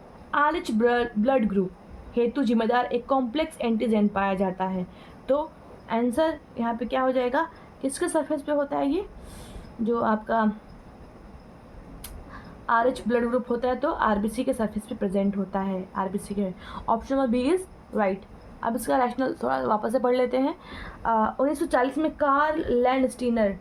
RH blood group हेतु जिम्मेदार एक कॉम्प्लेक्स एंटीजन पाया जाता है। तो आंसर यहाँ पे क्या हो जाएगा? किसके सरफेस पे होता है ये? जो आपका RH ब्लड ग्रुप होता है तो RBC के सरफेस पे प्रेजेंट होता है, RBC के। Option number B is right. अब इसका रैशनल थोड़ा वापस से पढ़ लेते हैं। 1940 में कार्ल लैंडस्टीनर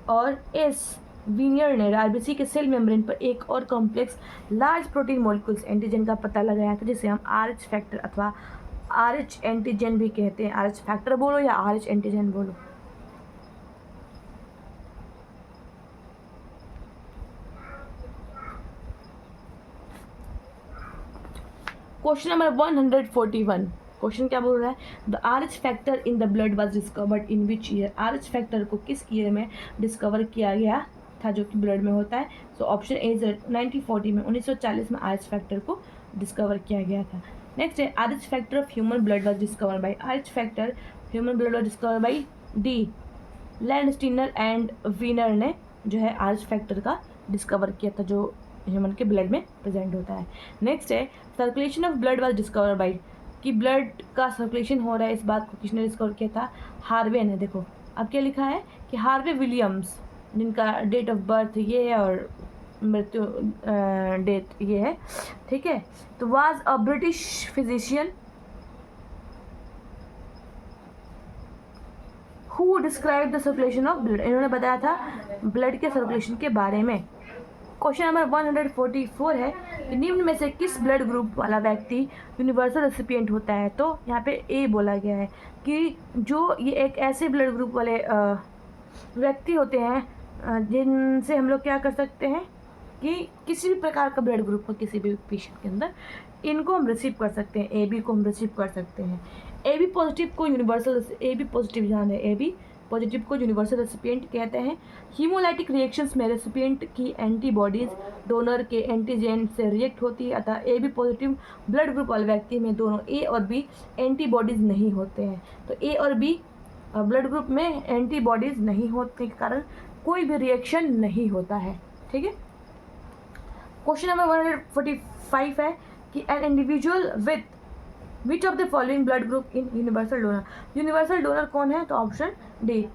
और एस वीनियर ने RBC के सेल मेम्ब्रेन पर एक और complex large protein molecules antigen का पता लगाया था, जिसे हम RH फैक्टर अथवा RH एंटीजन भी कहते हैं। RH फैक्टर बोलो या RH एंटीजन बोलो। क्वेश्चन नंबर 141, क्वेश्चन क्या बोल रहा है? The RH factor in the blood was discovered in which year? RH factor को किस ईयर में डिस्कवर किया गया था जो कि ब्लड में होता है? सो ऑप्शन ए इज 1940 में, 1940 में RH फैक्टर को डिस्कवर किया गया था। नेक्स्ट है RH factor of human blood was discovered by, RH factor human blood was discovered by D Landsteiner and Wiener ने जो है RH फैक्टर का डिस्कवर किया था जो ह्यूमन के ब्लड में प्रेजेंट होता है। नेक्स्ट है circulation of blood was discover by, कि ब्लड का सर्कुलेशन हो रहा है इस बात को किसने डिस्कवर किया था? हार्वे ने। देखो अब क्या लिखा है कि हार्वे विलियम्स जिनका डेट ऑफ बर्थ ये है और मृत्यु डेट ये है, ठीक है। तो was a British physician who describe the circulation of blood, इन्होंने बताया था ब्लड के सर्कुलेशन के बारे में। क्वेश्चन नंबर 144 है कि निम्न में से किस ब्लड ग्रुप वाला व्यक्ति यूनिवर्सल रेसिपिएंट होता है। तो यहाँ पे ए बोला गया है कि जो ये एक ऐसे ब्लड ग्रुप वाले व्यक्ति होते हैं जिनसे हम लोग क्या कर सकते हैं कि किसी भी प्रकार का ब्लड ग्रुप हो किसी भी पेशेंट के अंदर, इनको हम रिसीव कर सकते हैं, ए बी को हम रिसीव कर सकते हैं। ए बी पॉजिटिव को यूनिवर्सल, ए बी पॉजिटिव ध्यान है, ए बी पॉजिटिव को यूनिवर्सल रेसिपिएंट कहते हैं। हीमोलाइटिक रिएक्शंस में रेसिपिएंट की एंटीबॉडीज डोनर के एंटीजन से रिएक्ट होती है, अतः A B positive blood group वाले व्यक्ति में दोनों ए और बी एंटीबॉडीज नहीं होते हैं। तो ए और बी ब्लड ग्रुप में एंटीबॉडीज नहीं होने के कारण कोई भी रिएक्शन नहीं होता है, ठीक है। क्वेश्चन नंबर 145 है कि an individual with which of the following blood group in universal donor, universal donor कौन है। तो ऑप्शन डी,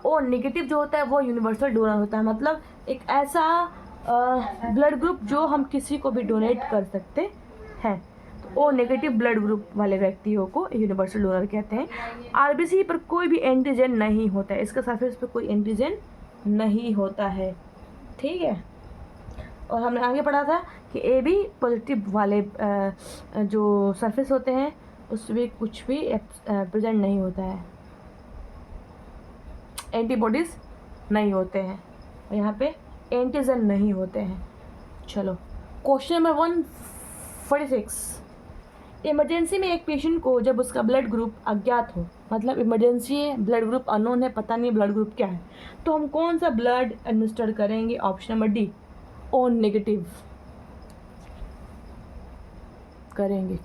ओ नेगेटिव जो होता है वो यूनिवर्सल डोनर होता है, मतलब एक ऐसा ब्लड ग्रुप जो हम किसी को भी डोनेट कर सकते हैं। तो ओ नेगेटिव ब्लड ग्रुप वाले व्यक्तियों को यूनिवर्सल डोनर कहते हैं। आरबीसी पर कोई भी एंटीजन नहीं होता है, इसका सरफेस पर कोई एंटीजन नहीं होता है, ठीक है। और हमने आगे पढ़ा था कि ए बी पॉजिटिव वाले जो सरफेस होते हैं उसमें कुछ भी प्रेजेंट नहीं होता है, एंटीबॉडीज़ नहीं होते हैं, और यहाँ पे एंटीजन नहीं होते हैं। चलो क्वेश्चन नंबर 146, इमरजेंसी में एक पेशेंट को जब उसका ब्लड ग्रुप अज्ञात हो, मतलब इमरजेंसी है, ब्लड ग्रुप अननोन है, पता नहीं ब्लड ग्रुप क्या है, तो हम कौन सा ब्लड एडमिनिस्टर करेंगे। Option number D, O negative करेंगे।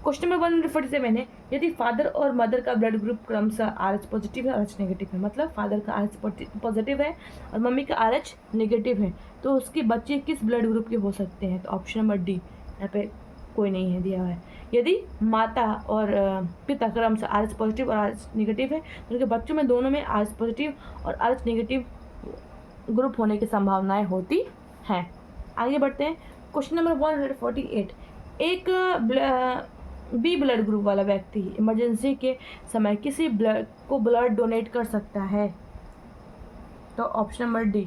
क्वेश्चन नंबर 147 है, यदि फादर और मदर का ब्लड ग्रुप क्रमशः RH पॉजिटिव है और RH नेगेटिव है, मतलब फादर का RH पॉजिटिव है और मम्मी का RH नेगेटिव है, तो उसके बच्चे किस ब्लड ग्रुप के हो सकते हैं। तो ऑप्शन नंबर डी, यहाँ पे कोई नहीं है दिया हुआ है। यदि माता और पिता क्रमशः RH पॉजिटिव और RH नेगेटिव है तो उनके बच्चों में दोनों में RH पॉजिटिव और RH नेगेटिव ग्रुप होने की संभावनाएं होती हैं। आगे बढ़ते हैं। क्वेश्चन नंबर 148, एक बी ब्लड ग्रुप वाला व्यक्ति इमरजेंसी के समय किसी ब्लड को ब्लड डोनेट कर सकता है। तो ऑप्शन नंबर डी,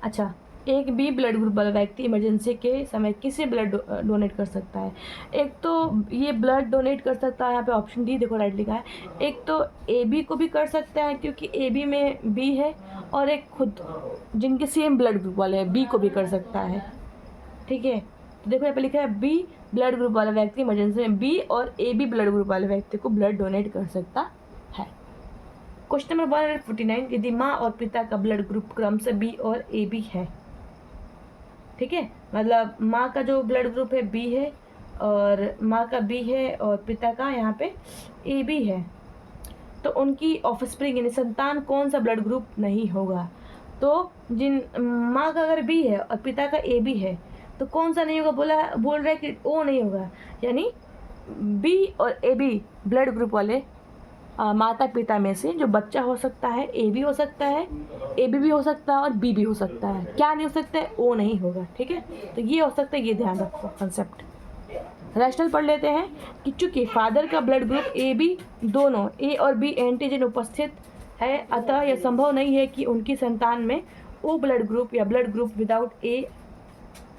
अच्छा, एक बी ब्लड ग्रुप वाला व्यक्ति इमरजेंसी के समय किसी ब्लड डोनेट कर सकता है। एक तो ये ब्लड डोनेट कर सकता है, यहाँ पे ऑप्शन डी देखो राइट लिखा है। एक तो ए बी को भी कर सकता है क्योंकि ए बी में बी है, और एक खुद जिनके सेम ब्लड ग्रुप वाले हैं बी को भी कर सकता है, ठीक है। तो देखो यहाँ पे लिखा है बी ब्लड ग्रुप वाला व्यक्ति इमरजेंसी में बी और ए बी ब्लड ग्रुप वाले व्यक्ति को ब्लड डोनेट कर सकता है। क्वेश्चन नंबर 149, यदि माँ और पिता का ब्लड ग्रुप क्रम से बी और ए बी है, ठीक है, मतलब माँ का जो ब्लड ग्रुप है बी है और माँ का बी है और पिता का यहाँ पे ए बी है, तो उनकी ऑफस्प्रिंग यानी संतान कौन सा ब्लड ग्रुप नहीं होगा। तो जिन माँ का अगर बी है और पिता का ए बी है तो कौन सा नहीं होगा, बोल रहा है कि ओ नहीं होगा, यानी बी और ए बी ब्लड ग्रुप वाले माता पिता में से जो बच्चा हो सकता है ए बी हो सकता है, ए बी भी हो सकता है और बी भी हो सकता है, क्या नहीं हो सकता है, ओ नहीं होगा, ठीक है। तो ये हो सकता है, ये ध्यान रखो कंसेप्ट। रैशनल पढ़ लेते हैं कि चूंकि फादर का ब्लड ग्रुप ए बी दोनों ए और बी एंटीजन उपस्थित है, अतः यह संभव नहीं है कि उनकी संतान में ओ ब्लड ग्रुप या blood group without A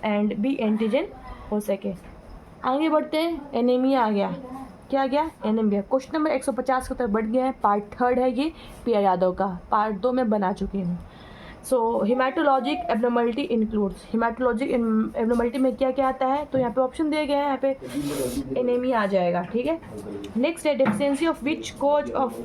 and B antigen हो सके। आगे बढ़ते हैं, एनीमिया आ गया, क्या आ गया, एनीमिया। क्वेश्चन नंबर 150 की तरफ बढ़ गया है, पार्ट 3 है ये पी यादव का, पार्ट 2 में बना चुकी हूँ। सो हिमेटोलॉजिक एब्नॉर्मलिटी इंक्लूड्स, हिमेटोलॉजिक एब्नॉर्मलिटी में क्या क्या आता है, तो यहाँ पे ऑप्शन दिए गए हैं, यहाँ पे एनीमिया आ जाएगा, ठीक है। नेक्स्ट है deficiency of which cause of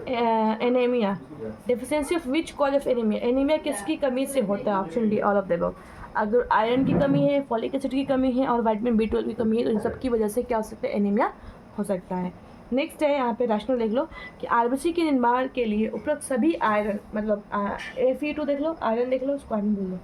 anaemia, deficiency of which cause of anaemia, anaemia किसकी कमी से होता है। Option D, all of the above. अगर आयरन की कमी है, फॉलिक एसिड की कमी है और विटामिन B12 की कमी है, तो इन सब की वजह से क्या हो सकता है, एनीमिया हो सकता है। नेक्स्ट है यहाँ पे रैशनल देख लो कि आरबीसी के निर्माण के लिए उपरोक्त सभी आयरन, मतलब Fe2 देख लो, आयरन देख लो, उसको आयरन बोल लो,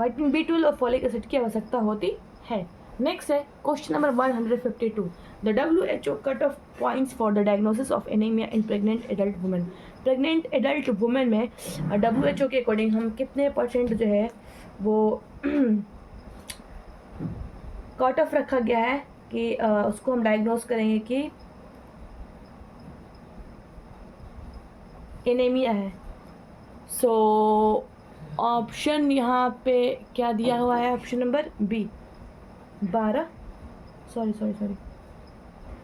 विटामिन B12 और फॉलिक एसिड की आवश्यकता होती है। नेक्स्ट है question number 152, the WHO cut off points for the diagnosis of anaemia in pregnant adult women. Pregnant adult women में WHO के अकॉर्डिंग हम कितने परसेंट जो है वो कट ऑफ रखा गया है कि उसको हम डायग्नोस करेंगे कि एनीमिया है। सो ऑप्शन यहाँ पे क्या दिया हुआ है, option number B 12, sorry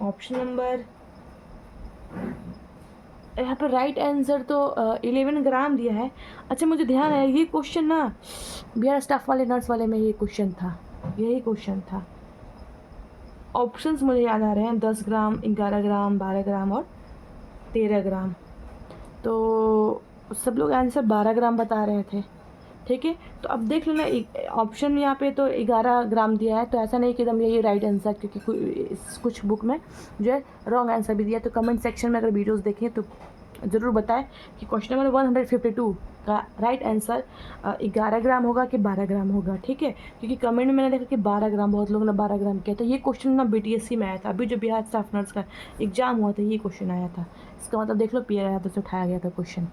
option number यहाँ पे राइट आंसर तो 11 ग्राम दिया है। अच्छा मुझे ध्यान है ये क्वेश्चन ना बिहार स्टाफ वाले नर्स वाले में ये क्वेश्चन था, यही क्वेश्चन था। ऑप्शंस मुझे याद आ रहे हैं 10 ग्राम, 11 ग्राम, 12 ग्राम और 13 ग्राम। तो सब लोग आंसर 12 ग्राम बता रहे थे, ठीक है। तो अब देख लेना ऑप्शन यहाँ पे तो 11 ग्राम दिया है, तो ऐसा नहीं कि एकदम यही राइट आंसर, क्योंकि कुछ बुक में जो है रॉन्ग आंसर भी दिया। तो कमेंट सेक्शन में अगर वीडियोस देखें तो ज़रूर बताएं कि क्वेश्चन नंबर 152 का राइट आंसर 11 ग्राम होगा कि 12 ग्राम होगा, ठीक है। क्योंकि कमेंट में मैंने देखा कि 12 ग्राम, बहुत लोगों ने 12 ग्राम किया। तो ये क्वेश्चन ना BTSC में आया था, अभी जो बिहार स्टाफ नर्स का एग्जाम हुआ था ये क्वेश्चन आया था। इसका मतलब देख लो पीआर आया था, से उठाया गया था क्वेश्चन।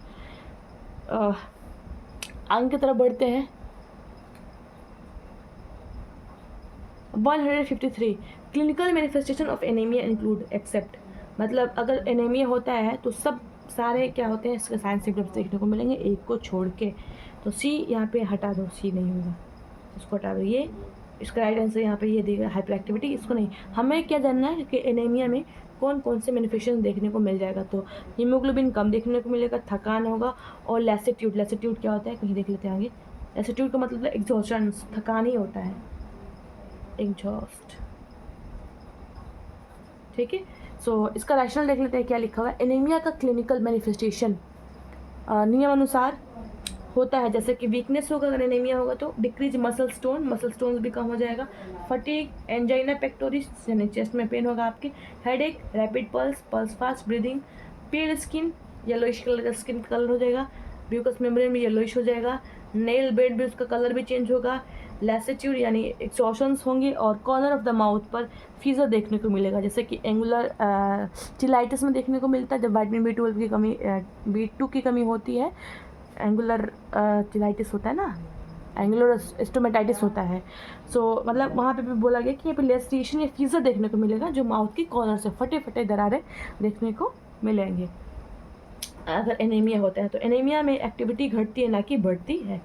आगे की तरफ बढ़ते हैं। 153 clinical manifestation of anaemia include except, मतलब अगर एनीमिया होता है तो सब सारे क्या होते हैं इसके साइंस सिम्टम्स देखने को मिलेंगे, एक को छोड़ के। तो सी यहाँ पे हटा दो, सी नहीं होगा, इसको हटा दो। ये इसका राइट आंसर यहाँ पे ये देगा हाइपर एक्टिविटी, इसको नहीं। हमें क्या जानना है कि एनीमिया में कौन कौन से मैनिफेस्टेशन देखने को मिल जाएगा। तो हीमोग्लोबिन कम देखने को मिलेगा, थकान होगा और लैसिट्यूड। लैसिट्यूड क्या होता है कहीं देख लेते हैं आगे। लैसिट्यूड का मतलब एग्जॉस्शन, थकान ही होता है, एग्जॉस्ट, ठीक है। सो इसका रैशनल देख लेते हैं क्या लिखा हुआ है। एनीमिया का क्लिनिकल मैनिफेस्टेशन नियम अनुसार होता है जैसे कि वीकनेस होगा, अगर एनीमिया होगा तो डिक्रीज मसल स्टोन भी कम हो जाएगा, फटीग, एंजाइना पेक्टोरिस यानी चेस्ट में पेन होगा आपके, headache, rapid pulse fast breathing, पेल स्किन, येलोइश कलर का स्किन कलर हो जाएगा, म्यूकस मेम्ब्रेन भी येलोइश हो जाएगा, नेल बेड भी उसका कलर भी चेंज होगा, लैसिट्यूड यानी एक्सॉशंस होंगे और कॉर्नर ऑफ द माउथ पर फीवर देखने को मिलेगा, जैसे कि एंगुलर चिलाइटिस में देखने को मिलता है जब विटामिन B12 की कमी, B2 की कमी होती है। एंगुलर चिलाइटिस होता है ना, एंगुलर स्टोमेटाइटिस होता है। सो मतलब वहाँ पे भी बोला गया कि यहाँ पे लैसिएशन या फीवर देखने को मिलेगा जो माउथ की कॉर्नर से फटे फटे दरारें देखने को मिलेंगे अगर एनीमिया होता है। तो एनीमिया में एक्टिविटी घटती है ना कि बढ़ती है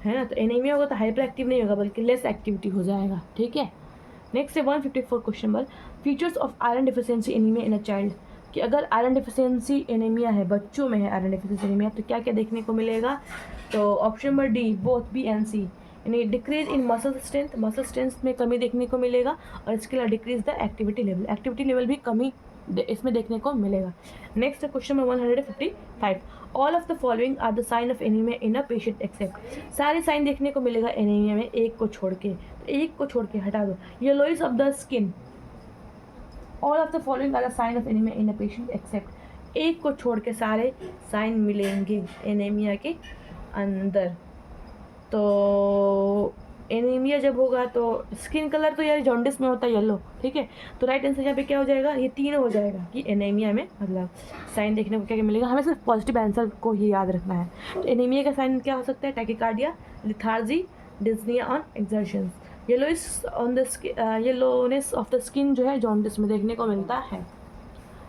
ना। तो एनीमिया होगा तो हाइपर एक्टिव नहीं होगा बल्कि लेस एक्टिविटी हो जाएगा, ठीक है। नेक्स्ट है 154 question number, features of iron deficiency anaemia in a child, कि अगर आयरन डिफिशियंसी एनीमिया है, बच्चों में है आयरन डिफिशियंसी एनीमिया, तो क्या क्या देखने को मिलेगा। तो option number D both B and C, यानी डिक्रीज इन मसल स्ट्रेंथ में कमी देखने को मिलेगा और इसके अलावा डिक्रीज द एक्टिविटी लेवल भी कमी इसमें देखने को मिलेगा। Next question number 155, all of the following are the sign of anaemia in a patient except, सारे साइन देखने को मिलेगा एनीमिया में एक को छोड़ के, तो एक को छोड़ के हटा दो। Yellowish of the skin, all of the following are the sign of anaemia in a patient except, एक को छोड़ के सारे साइन मिलेंगे एनीमिया के अंदर। तो एनीमिया जब होगा तो स्किन कलर तो यार जॉन्डिस में होता है येलो, ठीक है। तो राइट आंसर यहाँ पे क्या हो जाएगा, ये 3 हो जाएगा कि एनीमिया में मतलब साइन देखने को क्या क्या मिलेगा। हमें सिर्फ पॉजिटिव आंसर को ही याद रखना है। तो एनीमिया का साइन क्या हो सकता है, tachycardia, lethargy, dyspnoea on exertions. Yellowness of the skin जो है जॉन्डिस में देखने को मिलता है।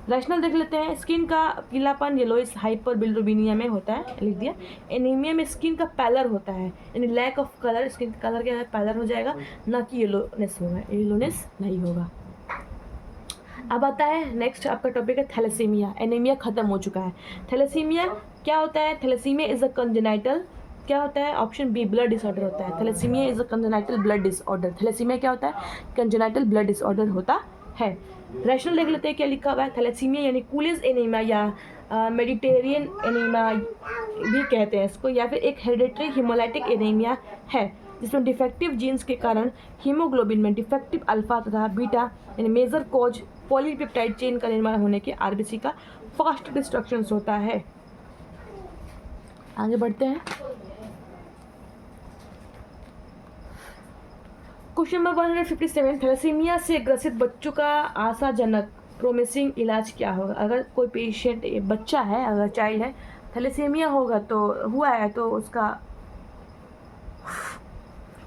रैशनल देख लेते हैं, स्किन का पीलापन येलोइस हाइपर बिलिरुबिनिया में होता है, लिख दिया। एनीमिया में स्किन का पैलर होता है, यानी lack of colour, skin colour क्या है पैलर हो जाएगा, ना कि येलोनेस होगा, येलोनेस नहीं होगा। अब आता है नेक्स्ट आपका टॉपिक है थैलेसीमिया। एनीमिया खत्म हो चुका है। थैलेसीमिया क्या होता है, थैलेसीमिया इज अ कंजेनाइटल, क्या होता है, ऑप्शन बी ब्लड डिसऑर्डर होता है। Thalassaemia is a congenital blood disorder, thalassaemia क्या होता है, कंजेनाइटल ब्लड डिसऑर्डर होता है। रैशनल देख लेते हैं क्या लिखा हुआ है, थैलेसीमिया यानी कूलिज एनीमिया या मेडिटेरियन एनीमिया भी कहते हैं इसको, या फिर एक हेरिडेटरी हिमोलाइटिक एनीमिया है जिसमें डिफेक्टिव जीन्स के कारण हीमोग्लोबिन में डिफेक्टिव अल्फा तथा बीटा यानी मेजर कोज पॉलीपेप्टाइड चेन का निर्माण होने के आरबीसी का फास्ट डिस्ट्रक्शन होता है। आगे बढ़ते हैं। क्वेश्चन नंबर 157, थैलेसीमिया से ग्रसित बच्चों का आशाजनक प्रोमिसिंग इलाज क्या होगा? अगर कोई पेशेंट बच्चा है, अगर चाइल्ड है, थैलेसीमिया होगा तो हुआ है तो उसका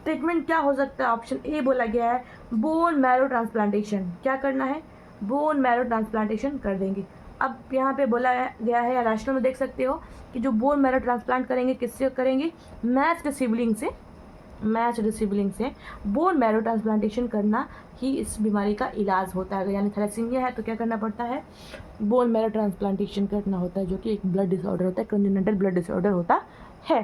ट्रीटमेंट क्या हो सकता है? ऑप्शन ए बोला गया है बोन मैरो ट्रांसप्लांटेशन। क्या करना है? बोन मैरो ट्रांसप्लांटेशन कर देंगे। अब यहाँ पे बोला गया है, या राशनल में देख सकते हो कि जो बोन मैरो ट्रांसप्लांट करेंगे किससे करेंगे? मैच्ड सिबलिंग से। मैच्ड सिबलिंग से बोन मैरो ट्रांसप्लांटेशन करना ही इस बीमारी का इलाज होता है। यानी थैलेसीमिया है तो क्या करना पड़ता है? बोन मैरो ट्रांसप्लांटेशन करना होता है, जो कि एक ब्लड डिसऑर्डर होता है, कंजेनिटल ब्लड डिसऑर्डर होता है।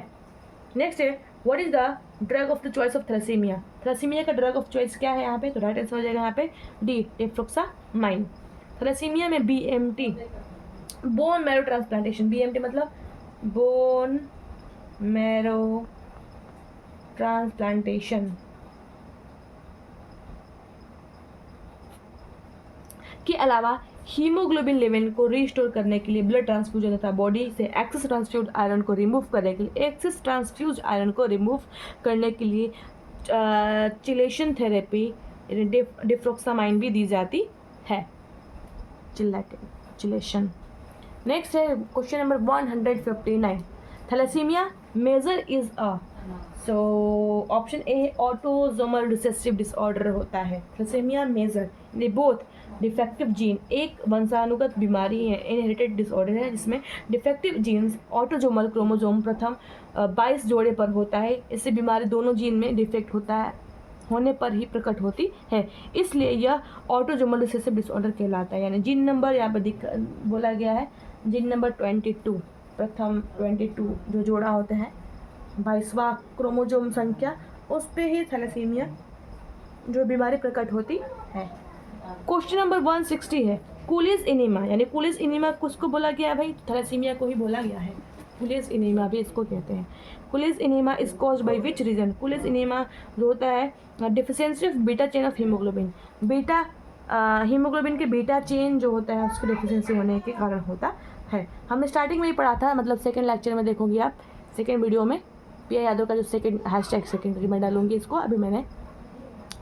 नेक्स्ट है, what is the drug of the choice of thalassaemia? Thalassaemia का ड्रग ऑफ चॉइस क्या है यहाँ पे? तो राइट आंसर हो जाएगा यहाँ पे डी, टेफ्लोक्सामाइन। थैलेसीमिया में BMT, bone marrow transplantation, BMT मतलब बोन मैरो ट्रांसप्लांटेशन के अलावा हीमोग्लोबिन लेवल को रिस्टोर करने के लिए ब्लड ट्रांसफ्यूजन तथा बॉडी से एक्सेस ट्रांसफ्यूज आयरन को रिमूव करने के लिए चिलेशन थेरेपी डिफ्रोक्सामाइन भी दी जाती है। चिलेशन। नेक्स्ट है question number 159, thalassaemia major is a, so option A autosomal recessive disorder होता है। थैलेसीमिया मेजर ने बोथ डिफेक्टिव जीन, एक वंशानुगत बीमारी है, इनहेरिटेड डिसऑर्डर है जिसमें डिफेक्टिव जीन्स ऑटोसोमल क्रोमोसोम प्रथम 22 जोड़े पर होता है। इससे बीमारी दोनों जीन में डिफेक्ट होता है, होने पर ही प्रकट होती है, इसलिए यह ऑटोसोमल रिसेसिव डिसऑर्डर कहलाता है। यानी जीन नंबर यहाँ पर बोला गया है जीन नंबर 22, प्रथम 22 जो जोड़ा होता है 22वां क्रोमोसोम संख्या, उस पे ही थैलेसीमिया जो बीमारी प्रकट होती है। क्वेश्चन नंबर 160 है कूलिज इनीमा, यानी कूलिज इनीमा किसको बोला गया है भाई? थैलेसीमिया को ही बोला गया है। कूलिज इनीमा भी इसको कहते हैं। Cooley's anaemia is caused by which reason? Cooley's anaemia जो होता है deficiency of beta chain of haemoglobin, beta haemoglobin के बीटा चेन जो होता है उसकी डिफिशियंसी होने के कारण होता है। हमने स्टार्टिंग में ही पढ़ा था, मतलब सेकेंड लेक्चर में देखोगे आप, सेकेंड वीडियो में पिया यादव का जो सेकेंड हैशटैग सेकेंडरी मैं डालूंगी इसको, अभी मैंने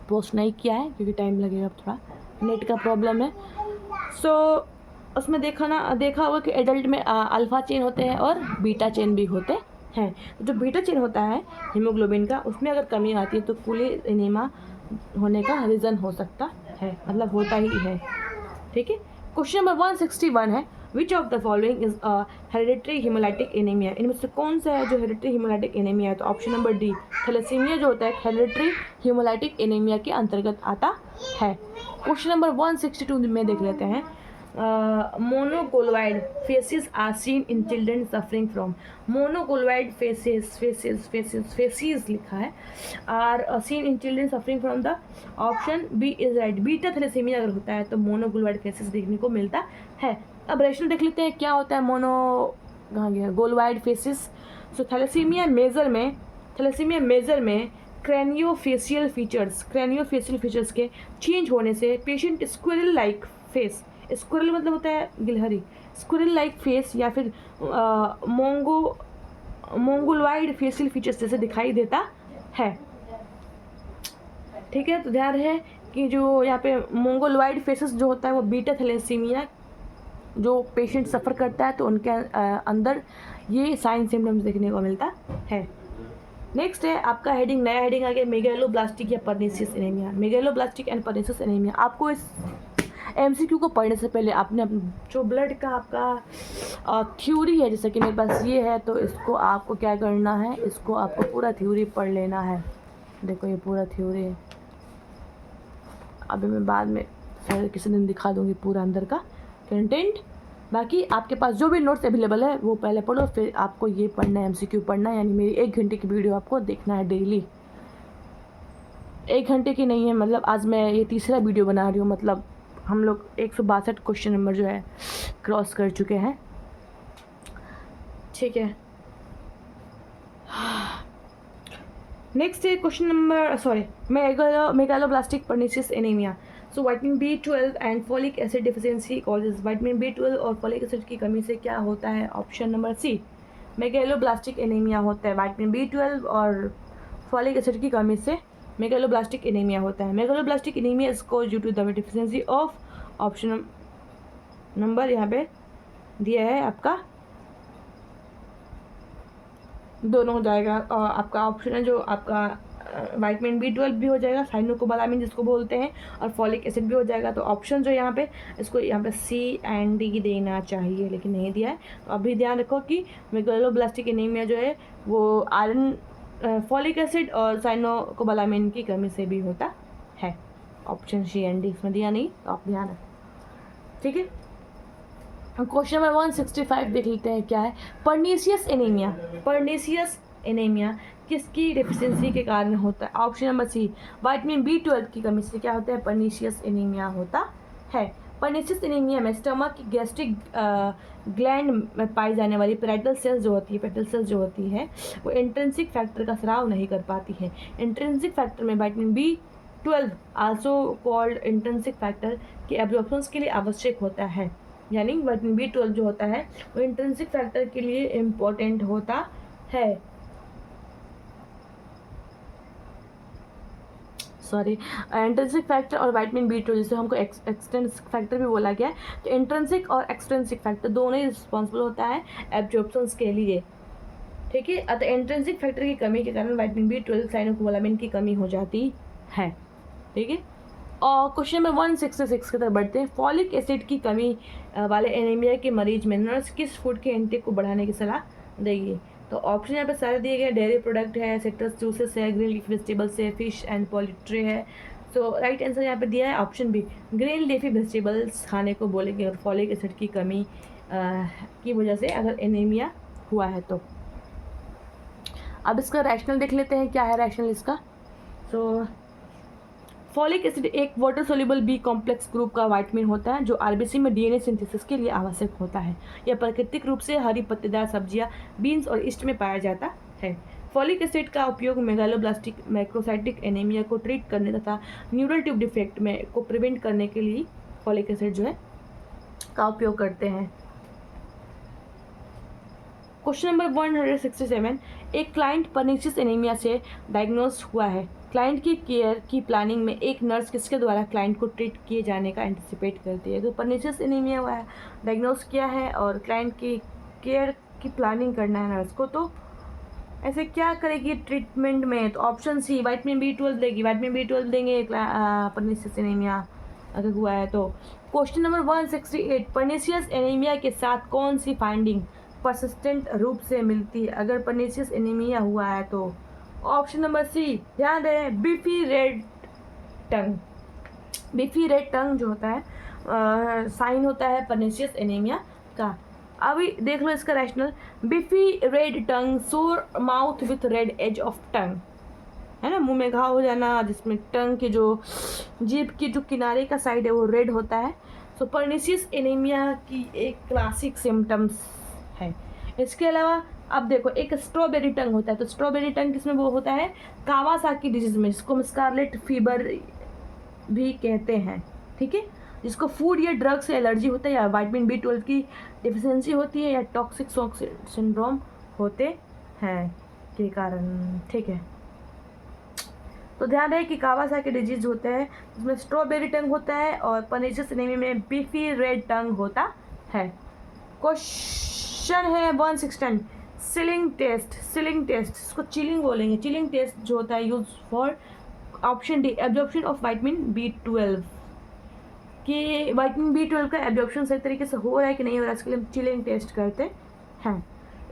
पोस्ट नहीं किया है क्योंकि टाइम लगेगा, थोड़ा नेट का प्रॉब्लम है। सो उसमें देखा होगा कि एडल्ट में अल्फ़ा चेन होते हैं और बीटा चेन भी होते हैं। जो बीटा चेन होता है हीमोग्लोबिन का, उसमें अगर कमी आती है तो कूलिज इनीमा होने का रीज़न हो सकता है, मतलब होता ही है। ठीक है। क्वेश्चन नंबर 161 है which of the following is a hereditary haemolytic anaemia? इनमें से कौन सा है जो हेरिडिटरी हीमोलाइटिक एनीमिया है? तो ऑप्शन नंबर डी, थैलेसीमिया जो होता है हेरिडिटरी हीमोलाइटिक एनीमिया के अंतर्गत आता है। क्वेश्चन नंबर 162 में देख लेते हैं, mongoloid facies are seen in children suffering from, mongoloid facies लिखा है, are seen in children suffering from the, option B is right. Beta thalassaemia अगर होता है तो मोनोकोलोइड फेसिस देखने को मिलता है। अब रेशनल देख लेते हैं क्या होता है कहाँ गया गोलोइड फेसिस। सो थैलेसीमिया मेजर में क्रैनियोफेशियल फीचर्स के चेंज होने से patient squirrel like face, squirrel मतलब होता है गिलहरी, स्क्विरल लाइक फेस या फिर मोंगोलॉइड फेशियल फीचर्स जैसे दिखाई देता है। ठीक है, तो ध्यान रहे कि जो यहाँ पे मोंगोलॉइड फेसेस जो होता है वो बीटा थैलेसीमिया जो पेशेंट सफ़र करता है तो उनके अंदर ये साइन सिम्टम्स देखने को मिलता है। नेक्स्ट है आपका हेडिंग, नया हेडिंग आ गया मेगालोब्लास्टिक या pernicious anaemia. Megaloblastic and pernicious anaemia, आपको इस MCQ को पढ़ने से पहले आपने जो ब्लड का आपका थ्योरी है, जैसे कि मेरे पास ये है, तो इसको आपको क्या करना है, इसको आपको पूरा थ्योरी पढ़ लेना है। देखो ये पूरा थ्योरी है, अभी मैं बाद में फिर किसी दिन दिखा दूँगी पूरा अंदर का कंटेंट। बाकी आपके पास जो भी नोट्स अवेलेबल है वो पहले पढ़ो, फिर आपको ये पढ़ना है, MCQ पढ़ना है, यानी मेरी 1 घंटे की वीडियो आपको देखना है डेली। 1 घंटे की नहीं है, मतलब आज मैं ये तीसरा वीडियो बना रही हूँ, मतलब हम लोग 162 क्वेश्चन नंबर जो है क्रॉस कर चुके हैं। ठीक है, नेक्स्ट है question number megaloblastic pernicious anaemia. So vitamin B12 and folic acid deficiency causes, vitamin B12 और फॉलिक एसिड की कमी से क्या होता है? Option number C, megaloblastic anaemia होता है विटामिन B12 और फॉलिक एसिड की कमी से मेगालोब्लास्टिक एनीमिया होता है। Megaloblastic anaemia is cause due to the deficiency of option number यहाँ पे दिया है आपका, दोनों हो जाएगा। और आपका ऑप्शन है जो आपका विटामिन B12 भी हो जाएगा, साइनोकोबालामिन जिसको बोलते हैं, और फॉलिक एसिड भी हो जाएगा। तो ऑप्शन जो यहाँ पे इसको यहाँ पे C एंड D देना चाहिए, लेकिन नहीं दिया है। तो अभी ध्यान रखो कि मेगालोब्लास्टिक एनीमिया जो है वो आयरन, फॉलिक एसिड और साइनोकोबालामिन की कमी से भी होता है। ऑप्शन C एंड D इसमें दिया नहीं, तो आप ध्यान रखें, ठीक है। क्वेश्चन नंबर 165 देख लेते हैं क्या है। पर्नीशियस एनीमिया, पर्नीशियस एनीमिया किसकी डेफिशिएंसी के कारण होता है? Option number C, vitamin B12 की कमी से क्या होता है? पर्नीशियस एनीमिया होता है। पर्नीशियस एनीमिया में स्टमक की गैस्ट्रिक ग्लैंड में पाई जाने वाली पेराइटल सेल्स जो होती है, पेटल सेल्स जो होती है, वो इंट्रिंसिक फैक्टर का स्राव नहीं कर पाती है। इंट्रिंसिक फैक्टर में vitamin B12 also called intrinsic factor के एब्जॉर्प्शन के लिए आवश्यक होता है। यानी विटामिन B12 जो होता है वो इंट्रिंसिक फैक्टर के लिए इम्पोर्टेंट होता है। सॉरी, इंट्रिंसिक फैक्टर और विटामिन B12 जिसे हमको एक्सट्रिंसिक फैक्टर भी बोला गया है। तो इंट्रिंसिक और एक्सट्रिंसिक फैक्टर दोनों ही रिस्पॉन्सिबल होता है एब्जॉर्प्शंस के लिए, ठीक है। अतः इंट्रिंसिक फैक्टर की कमी के कारण विटामिन B12 साइनोकोबालामिन की कमी हो जाती है, ठीक है। और क्वेश्चन नंबर 166 की तरफ बढ़ते हैं। फॉलिक एसिड की कमी वाले एनीमिया के मरीज में नर्स किस फूड के इंटेक को बढ़ाने की सलाह देगी? तो ऑप्शन यहाँ पे सारे दिए गए, डेयरी प्रोडक्ट है, सिट्रस जूसेस है, ग्रीन लीफी वेजिटेबल्स है, फिश एंड पोल्ट्री है। सो राइट आंसर यहाँ पे दिया है option B, green leafy vegetables खाने को बोलेंगे और फॉलिक एसिड की कमी की वजह से अगर एनीमिया हुआ है तो। अब इसका रैशनल देख लेते हैं, क्या है रैशनल इसका। सो फॉलिक एसिड एक water soluble B complex group का विटामिन होता है जो आरबीसी में डीएनए सिंथेसिस के लिए आवश्यक होता है। यह प्राकृतिक रूप से हरी पत्तेदार सब्जियां, बीन्स और ईस्ट में पाया जाता है। फॉलिक एसिड का उपयोग मेगालोब्लास्टिक मैक्रोसाइटिक एनीमिया को ट्रीट करने तथा न्यूरल ट्यूब डिफेक्ट में को प्रिवेंट करने के लिए फॉलिक एसिड जो है का उपयोग करते हैं। क्वेश्चन नंबर 167, एक क्लाइंट पर्नीशियस एनीमिया से डायग्नोज हुआ है। क्लाइंट की केयर की प्लानिंग में एक नर्स किसके द्वारा क्लाइंट को ट्रीट किए जाने का एंटिसिपेट करती है? तो पर्नीशियस एनीमिया हुआ है, डायग्नोज किया है और क्लाइंट की केयर की प्लानिंग करना है नर्स को, तो ऐसे क्या करेगी ट्रीटमेंट में? तो ऑप्शन सी, विटामिन B12 देगी, विटामिन B12 देंगे पर्नीशियस एनीमिया अगर हुआ है तो। क्वेश्चन नंबर 168, पर्नीशियस एनीमिया के साथ कौन सी फाइंडिंग परसिस्टेंट रूप से मिलती है अगर पर्नीशियस एनीमिया हुआ है तो? ऑप्शन नंबर सी, ध्यान दें, बिफी रेड टंग। बिफी रेड टंग जो होता है साइन होता है पर्नीशियस एनीमिया का। अभी देख लो इसका rational, बिफी red tongue, sore mouth with red edge of tongue, है ना, मुंह में घाव हो जाना जिसमें टंग के जो जीभ की जो किनारे का साइड है वो रेड होता है। सो पर्नीशियस एनीमिया की एक क्लासिक सिम्टम्स है। इसके अलावा अब देखो, एक स्ट्रॉबेरी टंग होता है, तो स्ट्रॉबेरी टंग किसमें वो होता है? कावासाकी डिजीज में, जिसको हम स्कारलेट फीवर भी कहते हैं, ठीक है, जिसको फूड या ड्रग से एलर्जी होता है या विटामिन B12 की डिफिशियंसी होती है या टॉक्सिक शॉक सिंड्रोम होते हैं के कारण, ठीक है। तो ध्यान रहे कि कावासाकी डिजीज होता है जिसमें स्ट्रॉबेरी टंग होता है और पर्नीशियस एनीमिया में बीफी रेड टंग होता है। क्वेश्चन है 116, चिलिंग टेस्ट। चिलिंग टेस्ट, इसको चिलिंग बोलेंगे। चिलिंग टेस्ट जो होता है use for option D, absorption of vitamin B12, कि विटामिन B12 का एब्जॉर्प्शन सही तरीके से हो रहा है कि नहीं हो रहा है, इसके लिए हम चिलिंग टेस्ट करते हैं।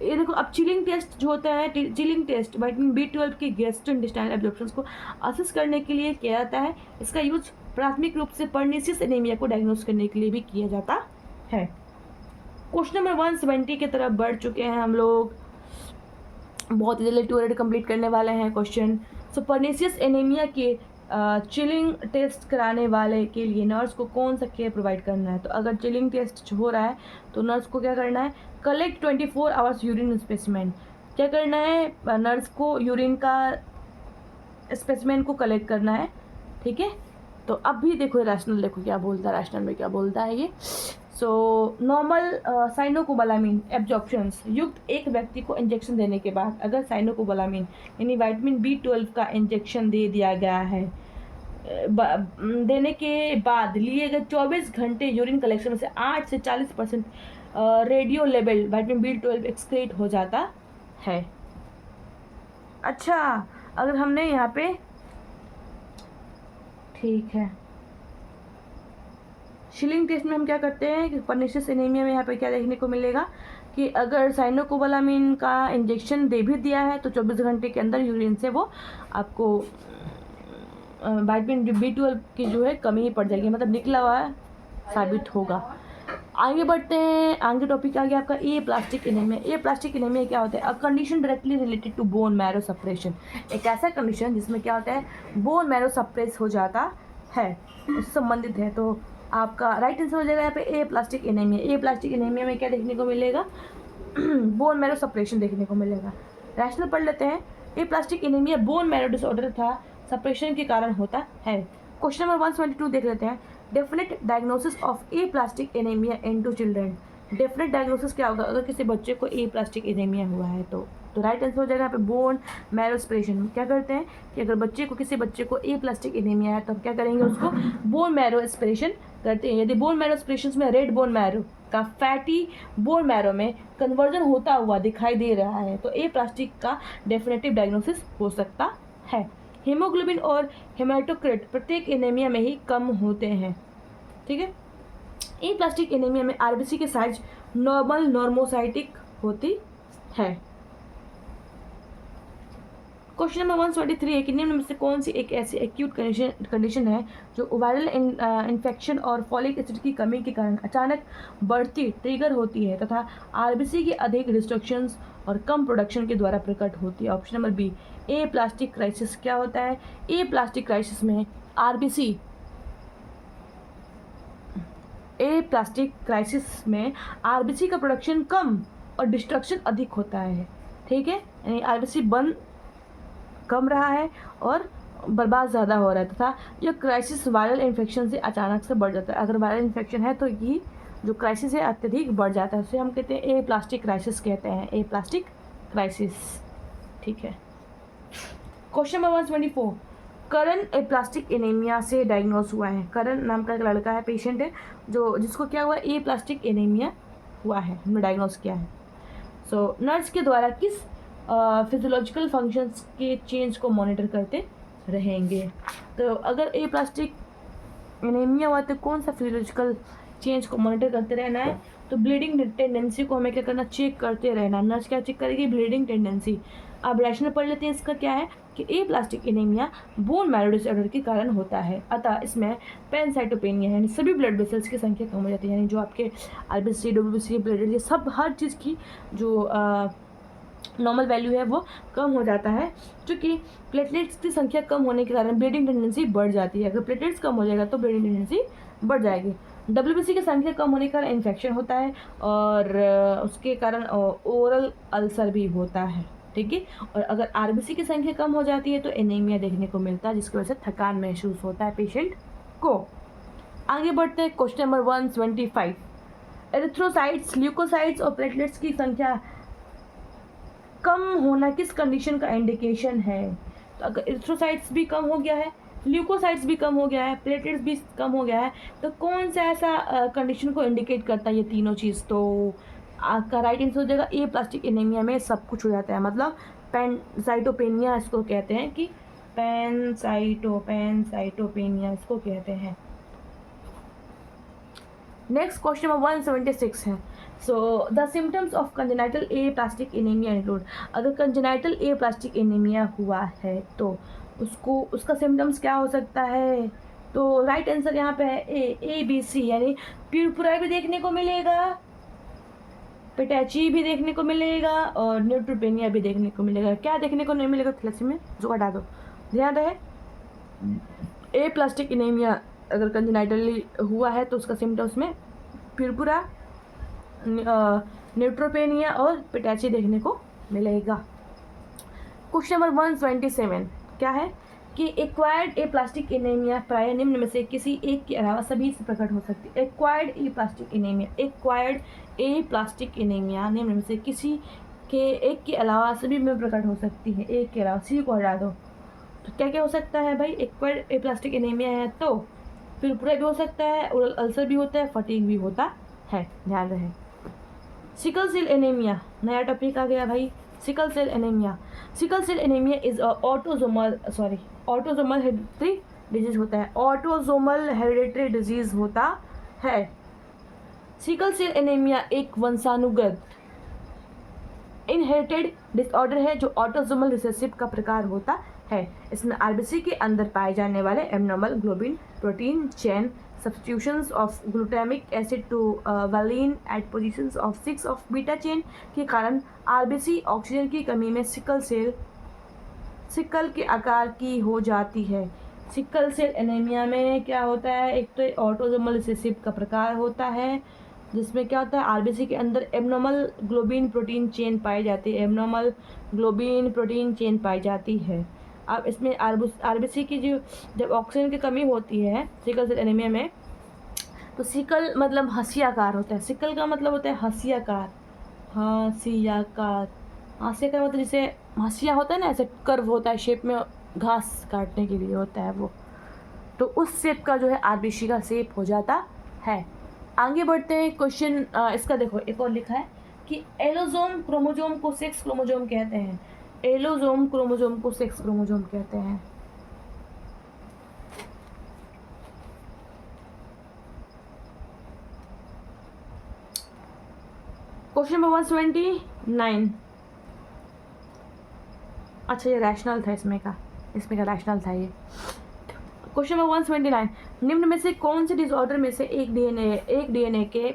ये देखो, अब चिलिंग टेस्ट जो होता है, चिलिंग टेस्ट विटामिन B12 की गैस्ट्रोइंटेस्टाइनल एब्जॉर्प्शन को असेस करने के लिए किया जाता है। इसका यूज प्राथमिक रूप से पर्नीशियस एनीमिया को डायग्नोज करने के लिए भी किया जाता है। क्वेश्चन नंबर 170 की तरफ बढ़ चुके हैं हम लोग, बहुत ही जल्दी 200 कंप्लीट करने वाले हैं क्वेश्चन। सो पर्नीशियस एनीमिया के चिलिंग टेस्ट कराने वाले के लिए नर्स को कौन सा केयर प्रोवाइड करना है? तो अगर चिलिंग टेस्ट हो रहा है तो नर्स को क्या करना है? Collect 24 hours urine specimen. क्या करना है? नर्स को यूरिन का स्पेसिमेन को कलेक्ट करना है, ठीक है। तो अब भी देखो रैशनल, देखो क्या बोलता है रैशनल में, क्या बोलता है ये। सो नॉर्मल साइनोकोबालामिन एब्जॉर्प्शंस युक्त एक व्यक्ति को इंजेक्शन देने के बाद अगर साइनोकोबालामिन यानी विटामिन B12 का इंजेक्शन दे दिया गया है, देने के बाद लिए गए 24 घंटे यूरिन कलेक्शन में से 8 से 40% radio level vitamin B12 excrete हो जाता है। अच्छा, अगर हमने यहाँ पे ठीक है शिलिंग टेस्ट में हम क्या करते हैं कि पर्निशियस एनीमिया में यहाँ पे क्या देखने को मिलेगा कि अगर साइनोकोबालामिन का इंजेक्शन दे भी दिया है तो 24 घंटे के अंदर यूरिन से वो आपको विटामिन B12 की जो है कमी ही पड़ जाएगी, मतलब निकला हुआ साबित होगा। आगे बढ़ते हैं, आगे टॉपिक आ गया आपका aplastic anaemia. Aplastic anaemia क्या होता है? A condition directly related to bone marrow suppression, एक ऐसा कंडीशन जिसमें क्या होता है बोन मैरो सप्रेस हो जाता है, उससे संबंधित है। तो आपका राइट आंसर हो जाएगा यहाँ पे ए plastic anaemia. Aplastic anaemia में क्या देखने को मिलेगा? बोन मैरो सप्रेशन देखने को मिलेगा। रैशनल पढ़ लेते हैं। Aplastic anaemia bone marrow disorder था सप्रेशन के कारण होता है। क्वेश्चन नंबर 122 देख लेते हैं। Definite diagnosis of aplastic anaemia in to children. Definite diagnosis क्या होगा अगर किसी बच्चे को ए प्लास्टिक एनीमिया हुआ है तो राइट आंसर हो जाएगा यहाँ पे बोन मैरो एस्पिरेशन। क्या करते हैं कि अगर किसी बच्चे को ए प्लास्टिक एनीमिया है तो हम क्या करेंगे, उसको बोन मैरो एस्पिरेशन करते हैं। यदि बोन मैरो एस्पिरेशन में रेड बोन मैरो का फैटी बोन मैरो में कन्वर्जन होता हुआ दिखाई दे रहा है तो ए प्लास्टिक का डेफिनेटिव डायग्नोसिस हो सकता है। हीमोग्लोबिन और हेमाटोक्रिट प्रत्येक एनीमिया में ही कम होते हैं। ठीक है, ए प्लास्टिक एनीमिया में आरबीसी की साइज नॉर्मल नॉर्मोसाइटिक होती है। क्वेश्चन नंबर 123 है कि निम्न में से कौन सी एक ऐसी एक्यूट कंडीशन है जो वायरल इन्फेक्शन और फॉलिक एसिड की कमी के कारण अचानक बढ़ती ट्रिगर होती है तथा आरबीसी की अधिक डिस्ट्रक्शंस और कम प्रोडक्शन के द्वारा प्रकट होती है। ऑप्शन नंबर बी ए प्लास्टिक क्राइसिस। क्या होता है? ए प्लास्टिक क्राइसिस में आरबीसी ए प्लास्टिक क्राइसिस में आरबीसी का प्रोडक्शन कम और डिस्ट्रक्शन अधिक होता है। ठीक है, यानी आरबीसी बन कम रहा है और बर्बाद ज़्यादा हो रहा है तथा यह क्राइसिस वायरल इन्फेक्शन से अचानक से बढ़ जाता है। अगर वायरल इन्फेक्शन है तो ये जो क्राइसिस है अत्यधिक बढ़ जाता है, उसे हम कहते हैं ए प्लास्टिक क्राइसिस कहते हैं, ए प्लास्टिक क्राइसिस। ठीक है, क्वेश्चन नंबर 124 करण ए प्लास्टिक एनीमिया से डायग्नोस हुआ है। करण नाम का एक लड़का है, पेशेंट है जिसको क्या हुआ, ए प्लास्टिक एनीमिया हुआ है, हमने डायग्नोस किया है। सो नर्स के द्वारा किस फिजियोलॉजिकल फंक्शंस के चेंज को मॉनिटर करते रहेंगे? तो अगर ए प्लास्टिक एनीमिया हुआ तो कौन सा फिजियोलॉजिकल चेंज को मॉनिटर करते रहना है? तो ब्लीडिंग टेंडेंसी को हमें क्या करना, चेक करते रहना। नर्स क्या चेक करेगी? Bleeding tendency. अब रैशनल पढ़ लेते हैं। इसका क्या है कि aplastic anaemia bone marrow disorder के कारण होता है, अतः इसमें पैनसाइटोपेनिया यानी सभी ब्लड वेसल्स की संख्या कम हो जाती है, यानी जो आपके आरबीसी डब्ल्यूबीसी ब्लड ये सब हर चीज़ की जो नॉर्मल वैल्यू है वो कम हो जाता है, क्योंकि प्लेटलेट्स की संख्या कम होने के कारण ब्लीडिंग टेंडेंसी बढ़ जाती है। अगर प्लेटलेट्स कम हो जाएगा तो ब्लीडिंग टेंडेंसी बढ़ जाएगी। डब्ल्यूबीसी की संख्या कम होने के कारण इन्फेक्शन होता है और उसके कारण ओरल अल्सर भी होता है। ठीक है, और अगर आरबीसी की संख्या कम हो जाती है तो एनीमिया देखने को मिलता है, जिसकी वजह से थकान महसूस होता है पेशेंट को। आगे बढ़ते हैं, क्वेश्चन नंबर 125 एरिथ्रोसाइट्स, ल्यूकोसाइट्स और प्लेटलेट्स की संख्या कम होना किस कंडीशन का इंडिकेशन है? तो अगर एरिथ्रोसाइट्स भी कम हो गया है, ल्यूकोसाइट्स भी कम हो गया है, प्लेटलेट्स भी कम हो गया है, तो कौन सा ऐसा कंडीशन को इंडिकेट करता है ये तीनों चीज़? तो आपका राइट आंसर हो जाएगा ए प्लास्टिक एनीमिया में सब कुछ हो जाता है, मतलब पैनसाइटोपेनिया इसको कहते हैं, कि पैनसाइटोपेनिया इसको कहते हैं। नेक्स्ट क्वेश्चन नंबर 176 है। So the symptoms of congenital A plastic anaemia include. अगर कंजेनाइटल ए प्लास्टिक एनीमिया हुआ है तो उसका सिम्टम्स क्या हो सकता है? तो राइट आंसर यहाँ पे है ए बी सी, यानी प्यूरपुरा भी देखने को मिलेगा, पेटैची भी देखने को मिलेगा और न्यूट्रोपेनिया भी देखने को मिलेगा। क्या देखने को नहीं मिलेगा? थैलेसीमिया जो हटा दो, ध्यान रहे ए प्लास्टिक एनीमिया अगर कंजेनाइटली हुआ है तो उसका सिम्टम्स में प्यूरपुरा, न्यूट्रोपेनिया और पेटैची देखने को मिलेगा। क्वेश्चन नंबर 127 क्या है कि एक्वायर्ड ए प्लास्टिक एनीमिया प्राय निम्न में से किसी एक के अलावा सभी से प्रकट हो सकती है। एक्वायर्ड ए प्लास्टिक एनीमिया, एक्वायर्ड ए प्लास्टिक एनीमिया निम्न में से किसी के एक के अलावा सभी में प्रकट हो सकती है। एक के अलावा सी को हटा दो तो क्या क्या हो सकता है भाई? एक्वायर्ड ए प्लास्टिक एनीमिया है तो पिलपुरा भी हो सकता है, ओरल अल्सर भी होता है, फटीग भी होता है, ध्यान रहे। सिकल सेल एनीमिया नया टॉपिक आ गया भाई। Sickle cell anaemia, sickle cell anaemia is autosomal hereditary disease होता है, ऑटोजोमल हेरिडिटरी डिजीज होता है। सिकल सेल एनीमिया एक वंशानुगत इनहेरिटेड डिसऑर्डर है जो ऑटोजोमल रिसेसिव का प्रकार होता है। इसमें आरबीसी के अंदर पाए जाने वाले abnormal globin protein chain substitutions of glutamic acid to valine at positions of 6 of beta chain के कारण आरबीसी ऑक्सीजन की कमी में सिकल के आकार की हो जाती है। सिकल सेल एनीमिया में क्या होता है? एक तो ऑटोजोमल रिसेसिव का प्रकार होता है जिसमें क्या होता है? आरबीसी के अंदर एबनॉर्मल ग्लोबिन प्रोटीन चेन पाई जाती है, एबनॉर्मल ग्लोबिन प्रोटीन चेन पाई जाती है। अब इसमें आरबीसी की जब ऑक्सीजन की कमी होती है सिकल सेल एनीमिया में तो सिकल मतलब हंसियाकार होता है। सिकल का मतलब होता है हंसियाकार, हंसियाकार मतलब जैसे हंसिया होता है ना, ऐसे कर्व होता है शेप में, घास काटने के लिए होता है वो, तो उस शेप का जो है आरबीसी का शेप हो जाता है। आगे बढ़ते हैं क्वेश्चन इसका देखो, एक और लिखा है कि एलोसोम क्रोमोसोम को सेक्स क्रोमोसोम कहते हैं। एलोसोम क्रोमोसोम को सेक्स क्रोमोसोम कहते हैं। Question number 129। अच्छा ये रैशनल था इसमें का रैशनल था ये। क्वेश्चन नंबर 129, निम्न में से कौन से डिसऑर्डर में से एक डीएनए के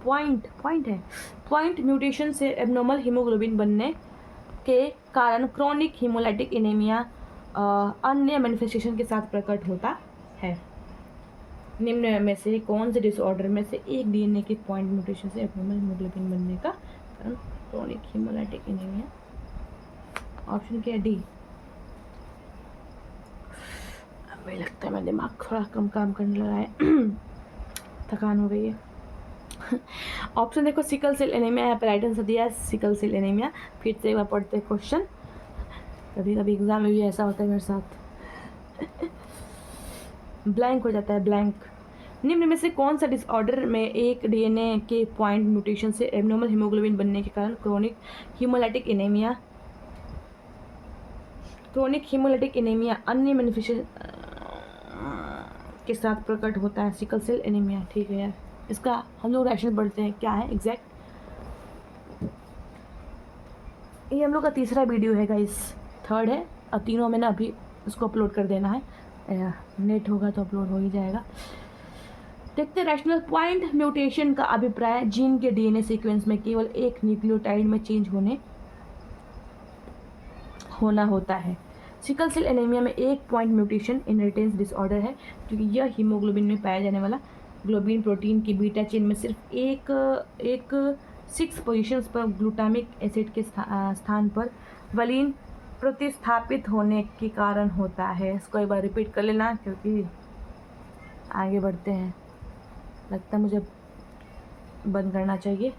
पॉइंट म्यूटेशन से एबनॉर्मल हीमोग्लोबिन बनने के कारण क्रोनिक हीमोलाइटिक एनीमिया अन्य मैनिफेस्टेशन के साथ प्रकट होता है? निम्न में से कौन से डिसऑर्डर में से एक डीएनए के पॉइंट म्यूटेशन से एबनॉर्मल हीमोग्लोबिन बनने का कारण क्रोनिक हीमोलाइटिक एनीमिया? ऑप्शन क्या है? डी। मुझे लगता है मेरा दिमाग थोड़ा कम काम करने लगा है, थकान हो गई है। ऑप्शन देखो, सिकल सेल एनीमिया है, पेराइटन से दिया है सिकल सेल एनीमिया। फिर से एक बार पढ़ते हैं क्वेश्चन, कभी कभी एग्जाम में भी ऐसा होता है मेरे साथ, ब्लैंक हो जाता है, ब्लैंक। निम्न में से कौन सा डिसऑर्डर में एक डीएनए के पॉइंट म्यूटेशन से एबनॉर्मल हीमोग्लोबिन बनने के कारण क्रोनिक हीमोलाइटिक एनीमिया अन्य मैनिफेस्टेशन के साथ प्रकट होता है? Sickle cell anaemia. ठीक है यार, इसका हम लोग रैशनल पढ़ते हैं क्या है एग्जैक्ट। ये हम लोग का तीसरा वीडियो है गाइस, थर्ड है, अब तीनों में ना अभी इसको अपलोड कर देना है, नेट होगा तो अपलोड हो ही जाएगा। देखते रैशनल पॉइंट म्यूटेशन का अभिप्राय जीन के डीएनए सीक्वेंस में केवल एक न्यूक्लियोटाइड में चेंज होना होता है। सिकल सेल एनीमिया में एक पॉइंट म्यूटेशन इनहेरिटेंस डिसऑर्डर है क्योंकि यह हीमोग्लोबिन में पाया जाने वाला ग्लोबिन प्रोटीन की बीटा चेन में सिर्फ एक 6 पोजीशंस पर ग्लूटामिक एसिड के स्थान पर वलीन प्रतिस्थापित होने के कारण होता है। इसको एक बार रिपीट कर लेना क्योंकि आगे बढ़ते हैं, लगता है मुझे बंद करना चाहिए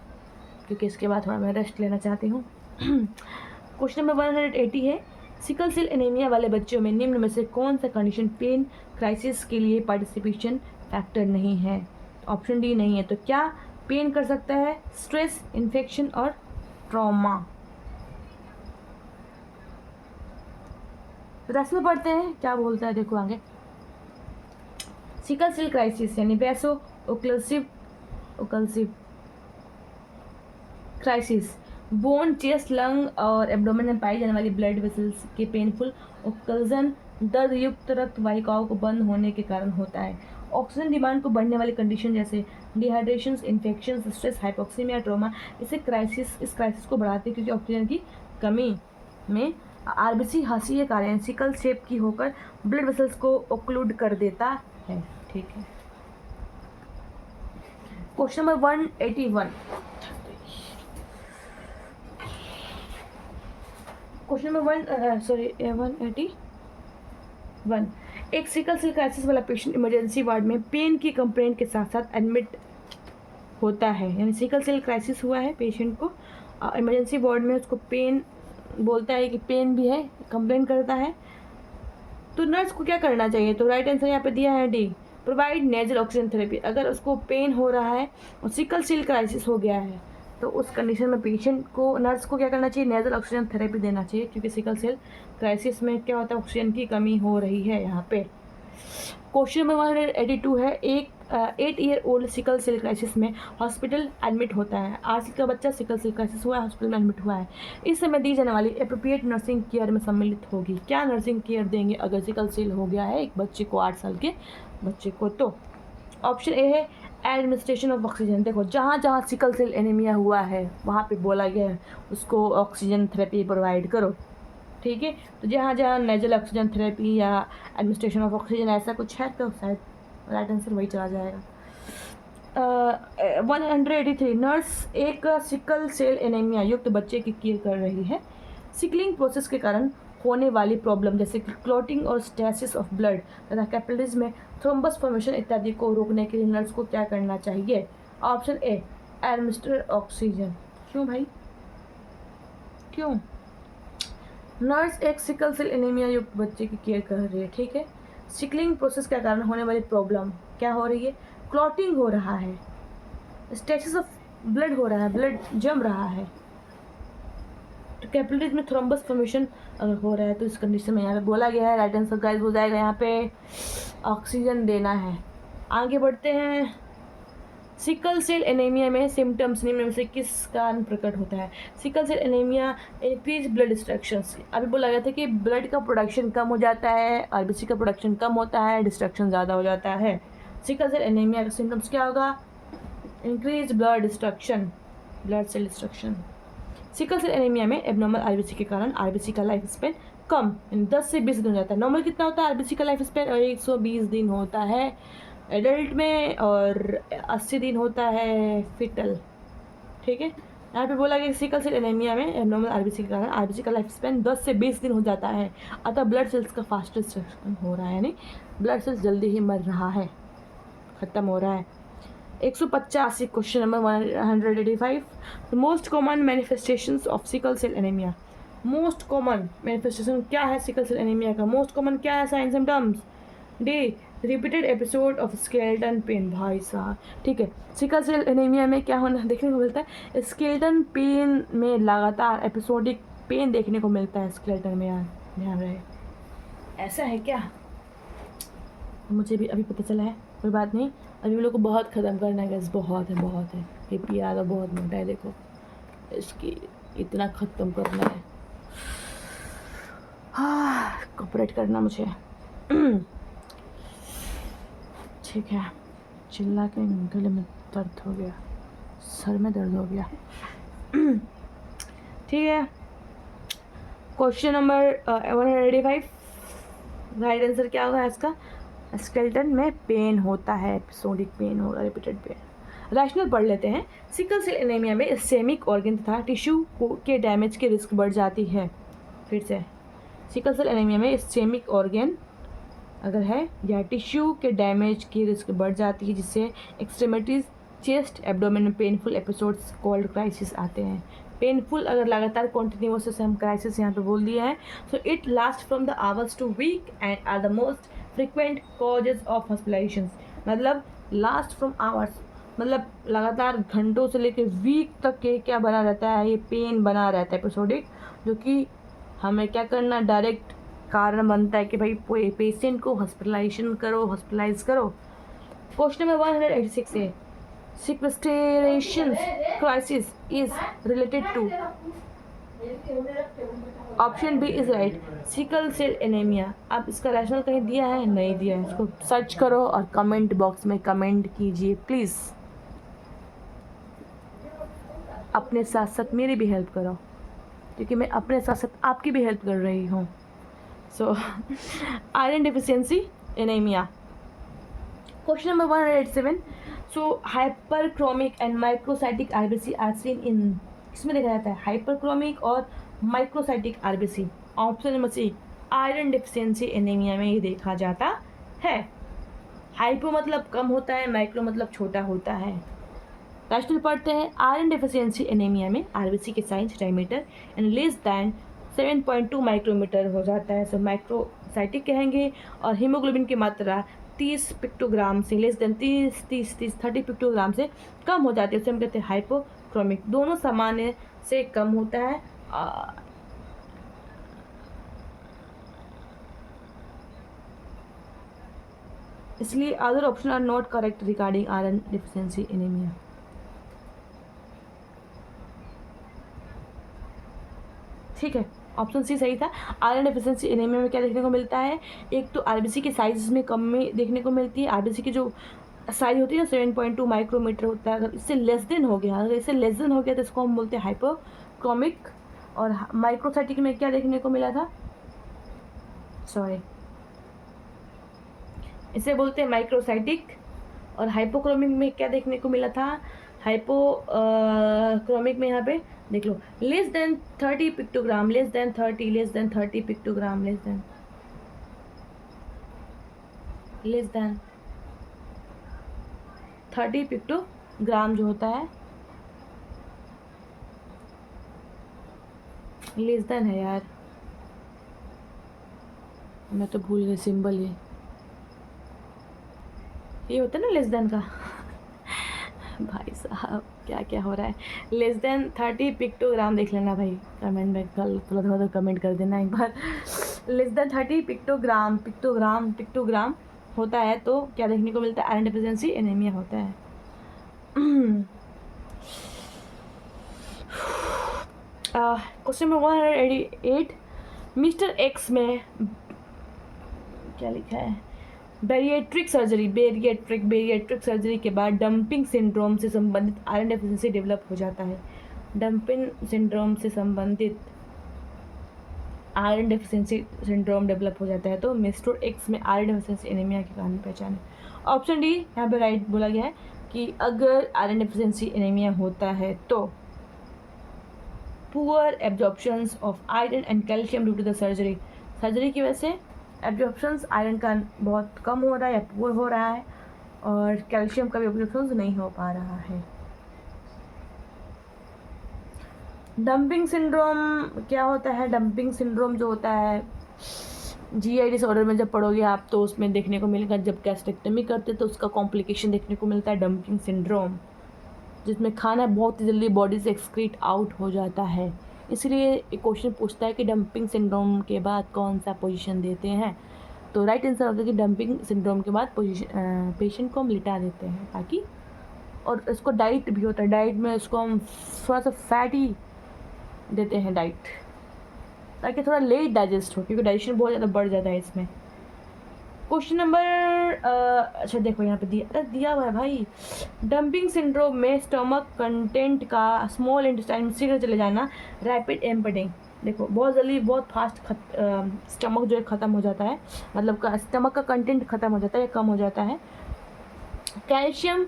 क्योंकि इसके बाद थोड़ा मैं रेस्ट लेना चाहती हूँ। क्वेश्चन नंबर 180 है, सिकल सेल एनीमिया वाले बच्चों में निम्न में से कौन सा कंडीशन पेन क्राइसिस के लिए पार्टिसिपेशन फैक्टर नहीं है? ऑप्शन डी नहीं है, तो क्या पेन कर सकता है? स्ट्रेस, इन्फेक्शन और ट्रॉमा। रस्म पढ़ते हैं क्या बोलता है, देखो आगे। सिकल सेल क्राइसिस यानी vaso occlusive crisis bone, chest, lung और एब्डोमेन में पाई जाने वाली ब्लड वेसल्स के पेनफुल ओक्लूजन दर्द युक्त रक्त वाहिकाओं को बंद होने के कारण होता है। ऑक्सीजन डिमांड को बढ़ने वाली कंडीशन जैसे dehydration, infection, stress, hypoxaemia, trauma इस क्राइसिस को बढ़ाते हैं क्योंकि ऑक्सीजन की कमी में आरबीसी हंसी कार्य सिकल शेप की होकर ब्लड वेसल्स को ओक्लूड कर देता है। ठीक है, क्वेश्चन नंबर 181। क्वेश्चन नंबर 180 1, एक सिकल सेल क्राइसिस वाला पेशेंट इमरजेंसी वार्ड में पेन की कंप्लेंट के साथ साथ एडमिट होता है। यानी सिकल सेल क्राइसिस हुआ है पेशेंट को, इमरजेंसी वार्ड में उसको पेन बोलता है कि पेन भी है, कंप्लेन करता है, तो नर्स को क्या करना चाहिए? तो राइट आंसर यहाँ पे दिया है D, provide nasal oxygen therapy. अगर उसको पेन हो रहा है और सिकल सेल क्राइसिस हो गया है तो उस कंडीशन में पेशेंट को, नर्स को क्या करना चाहिए? नेजल ऑक्सीजन थेरेपी देना चाहिए, क्योंकि सिकल सेल क्राइसिस में क्या होता है, ऑक्सीजन की कमी हो रही है यहाँ पे। क्वेश्चन नंबर 182 है, एक 8 year old sickle cell crisis में हॉस्पिटल एडमिट होता है। 8 साल का बच्चा सिकल सेल क्राइसिस हुआ है, हॉस्पिटल में एडमिट हुआ है। इस समय दी जाने वाली अप्रोप्रिएट नर्सिंग केयर में सम्मिलित होगी। क्या नर्सिंग केयर देंगे अगर सिकल सेल हो गया है एक बच्चे को, 8 साल के बच्चे को? तो ऑप्शन ए है एडमिनिस्ट्रेशन ऑफ ऑक्सीजन। देखो, जहाँ जहाँ सिकल सेल एनीमिया हुआ है वहाँ पे बोला गया है उसको ऑक्सीजन थेरेपी प्रोवाइड करो, ठीक है। तो जहाँ जहाँ नेजल ऑक्सीजन थेरेपी या एडमिनिस्ट्रेशन ऑफ ऑक्सीजन ऐसा कुछ है तो शायद राइट आंसर वही चला जाएगा। 183, नर्स एक सिकल सेल एनीमिया युक्त बच्चे की केयर कर रही है। सिकलिंग प्रोसेस के कारण होने वाली प्रॉब्लम जैसे कि क्लॉटिंग और स्टेसिस ऑफ ब्लड तथा कैपिलरीज में थ्रोम्बस फॉर्मेशन इत्यादि को रोकने के लिए नर्स को क्या करना चाहिए? Option A, administer oxygen. क्यों भाई, क्यों? नर्स एक सिकल सेल एनीमिया युक्त बच्चे की केयर कर रही है, ठीक है। सिकलिंग प्रोसेस के कारण होने वाली प्रॉब्लम क्या हो रही है? क्लॉटिंग हो रहा है, स्टेसिस ऑफ ब्लड हो रहा है, ब्लड जम रहा है, तो कैपिलरीज में थ्रोम्बस फॉर्मेशन अगर हो रहा है तो इस कंडीशन में यहाँ पे बोला गया है, राइट आंसर गाइस हो जाएगा यहाँ पे ऑक्सीजन देना है। आगे बढ़ते हैं। सिकल सेल एनीमिया में सिम्टम्स निम्न में से किस कारण प्रकट होता है? Sickle cell anaemia increase blood destructions. अभी बोला गया था कि ब्लड का प्रोडक्शन कम हो जाता है, आरबीसी का प्रोडक्शन कम होता है, डिस्ट्रक्शन ज़्यादा हो जाता है। सिकल सेल एनीमिया का सिम्टम्स क्या होगा? Increase blood destruction, blood cell destruction. Sickle cell anaemia में एबनॉर्मल आरबीसी के कारण आरबीसी का लाइफ स्पेन कम, 10 से 20 दिन हो जाता है। नॉर्मल कितना होता है आरबीसी का लाइफ स्पेन? 120 दिन होता है एडल्ट में और 80 दिन होता है फिटल, ठीक है। यहाँ पे बोला गया सिकल सेल एनीमिया में एबनॉर्मल आरबीसी के कारण आरबीसी का लाइफ स्पेन 10 से 20 दिन हो जाता है, अतः ब्लड सेल्स का फास्ट डिस्ट्रक्शन हो रहा है, यानी ब्लड सेल्स जल्दी ही मर रहा है, ख़त्म हो रहा है। 185, question number 185, most common manifestations of sickle cell anaemia. Most common manifestation क्या है सिकल सेल एनीमिया का? मोस्ट कॉमन क्या है sign symptoms? D, repeated episode of skeleton pain. भाई साहब, ठीक है। सिकल सेल एनीमिया में क्या होना देखने को मिलता है? स्केलेटन पेन में लगातार एपिसोडिक पेन देखने को मिलता है स्केलेटन में, यार ध्यान रहे। ऐसा है क्या? मुझे भी अभी पता चला है, कोई बात नहीं। अभी हम लोग को बहुत ख़त्म करना है गैस, बहुत है। ये पिया तो बहुत मोटा है, देखो इसकी इतना ख़त्म करना है। हाँ, कॉपरेट करना मुझे। ठीक है, चिल्ला के गले में दर्द हो गया, सर में दर्द हो गया। ठीक है, क्वेश्चन नंबर 185, राइट आंसर क्या होगा इसका? स्केलेटन में पेन होता है, एपिसोडिक पेन होगा, रिपीटेड पेन। रैशनल पढ़ लेते हैं। सिकल सेल एनीमिया में इस्केमिक ऑर्गन तथा टिश्यू के डैमेज की रिस्क बढ़ जाती है। फिर से, सिकल सेल एनीमिया में इस्केमिक ऑर्गन अगर है या टिश्यू के डैमेज की रिस्क बढ़ जाती है, जिससे एक्सट्रीमिटीज़, चेस्ट, एब्डोमेन में पेनफुल एपिसोड्स कॉल्ड क्राइसिस आते हैं। पेनफुल अगर लगातार कॉन्टिन्यूस से हम क्राइसिस यहाँ पे बोल दिया है। So it last from the hours to week and are the most frequent causes of hospitalisation. मतलब लास्ट फ्रॉम आवर्स मतलब लगातार घंटों से लेकर वीक तक के क्या बना रहता है, ये पेन बना रहता है एपिसोडिक, जो कि हमें क्या करना, डायरेक्ट कारण बनता है कि भाई पेशेंट को हॉस्पिटलाइजेशन करो, हॉस्पिटलाइज करो। क्वेश्चन नंबर 186 है, sequestration crisis is related to, option B is right, sickle cell anaemia. अब इसका रैशनल कहीं दिया है? नहीं दिया है। इसको सर्च करो और कमेंट बॉक्स में कमेंट कीजिए प्लीज़। अपने साथ साथ मेरी भी हेल्प करो, क्योंकि मैं अपने साथ साथ आपकी भी हेल्प कर रही हूँ। So iron deficiency anaemia. Question number 187, so hyperchromic and microcytic RBC are seen in, इसमें देखा जाता है हाइपरक्रोमिक और microcytic RBC. Option number C, iron deficiency anaemia में ये देखा जाता है। हाइपो मतलब कम होता है, माइक्रो मतलब छोटा होता है। रैशनल पढ़ते हैं। आयरन डिफिशियंसी एनीमिया में आरबीसी के size diameter and less than 7.2 micrometre हो जाता है, सो माइक्रोसाइटिक कहेंगे। और हीमोग्लोबिन की मात्रा 30 पिक्टोग्राम से लेस देन 30 पिक्टोग्राम से कम हो जाती है, उसे हम कहते हैं हाइपोक्रोमिक। दोनों सामान्य से कम होता है। इसलिए other option are not correct regarding iron deficiency anaemia. ठीक है, ऑप्शन सी सही था। आयरन डिफिशियंसी एनीमिया में क्या देखने को मिलता है, एक तो आरबीसी के साइज में कमी देखने को मिलती है। आरबीसी की जो साइज होती है ना 7.2 माइक्रोमीटर होता है। अगर इससे लेस देन हो गया, अगर इससे लेस देन हो गया तो इसको हम बोलते हैं हाइपोक्रोमिक। और माइक्रोसाइटिक में क्या देखने को मिला था, सॉरी, इसे बोलते हैं माइक्रोसाइटिक। और हाइपोक्रोमिक में क्या देखने को मिला था, हाइपोक्रोमिक में यहाँ पे देख लो, less than 30 pictogram, less than 30 pictogram, less than 30 pictogram जो होता है, लेस देन है यार, मैं तो भूल गई सिंबल ये होता है ना लेस देन का। भाई साहब क्या क्या हो रहा है। लेस देन 30 पिक्टोग्राम देख लेना भाई, कमेंट में कल थोड़ा कमेंट कर देना एक बार। लेस देन 30 पिक्टोग्राम होता है तो क्या देखने को मिलता है, आयरन डिफिशियंसी एनीमिया होता है। क्वेश्चन नंबर 188, मिस्टर एक्स में क्या लिखा है, बेरिएट्रिक सर्जरी के बाद डंपिंग सिंड्रोम से संबंधित आयरन डेफिशिएंसी डेवलप हो जाता है। डंपिंग सिंड्रोम से संबंधित आयरन डेफिशिएंसी सिंड्रोम डेवलप हो जाता है, तो मिस्टर एक्स में आयरन डेफिशिएंसी एनीमिया के कारण पहचाने। ऑप्शन डी यहाँ पे राइट बोला गया है कि अगर आयरन डेफिशिएंसी एनीमिया होता है तो poor absorptions of iron and calcium due to the surgery की वजह से एब्जॉर्प्शंस आयरन का बहुत कम हो रहा है या पुअर हो रहा है, और कैल्शियम का भी एब्जॉर्प्शंस नहीं हो पा रहा है। डंपिंग सिंड्रोम क्या होता है, डंपिंग सिंड्रोम जो होता है जीआई डिसऑर्डर में जब पढ़ोगे आप तो उसमें देखने को मिलेगा, जब गैस्ट्रेक्टमी करते तो उसका कॉम्प्लिकेशन देखने को मिलता है डंपिंग सिंड्रोम, जिसमें खाना बहुत ही जल्दी बॉडी से एक्सक्रीट आउट हो जाता है। इसलिए एक क्वेश्चन पूछता है कि डंपिंग सिंड्रोम के बाद कौन सा पोजीशन देते हैं, तो राइट आंसर होगा कि डंपिंग सिंड्रोम के बाद पेशेंट को हम लिटा देते हैं ताकि, और इसको डाइट भी होता है, डाइट में इसको हम थोड़ा सा फैटी देते हैं डाइट, ताकि थोड़ा लेट डाइजेस्ट हो, क्योंकि डाइजेशन बहुत ज़्यादा बढ़ जाता है इसमें। क्वेश्चन नंबर अच्छा देखो यहाँ पे दिया हुआ है भाई, डंपिंग सिंड्रोम में स्टमक कंटेंट का स्मॉल इंटेस्टाइन में शीघ्र चले जाना, रैपिड एम्पटिंग। देखो बहुत जल्दी बहुत फास्ट स्टमक जो है ख़त्म हो जाता है, मतलब स्टमक का कंटेंट ख़त्म हो जाता है या कम हो जाता है। कैल्शियम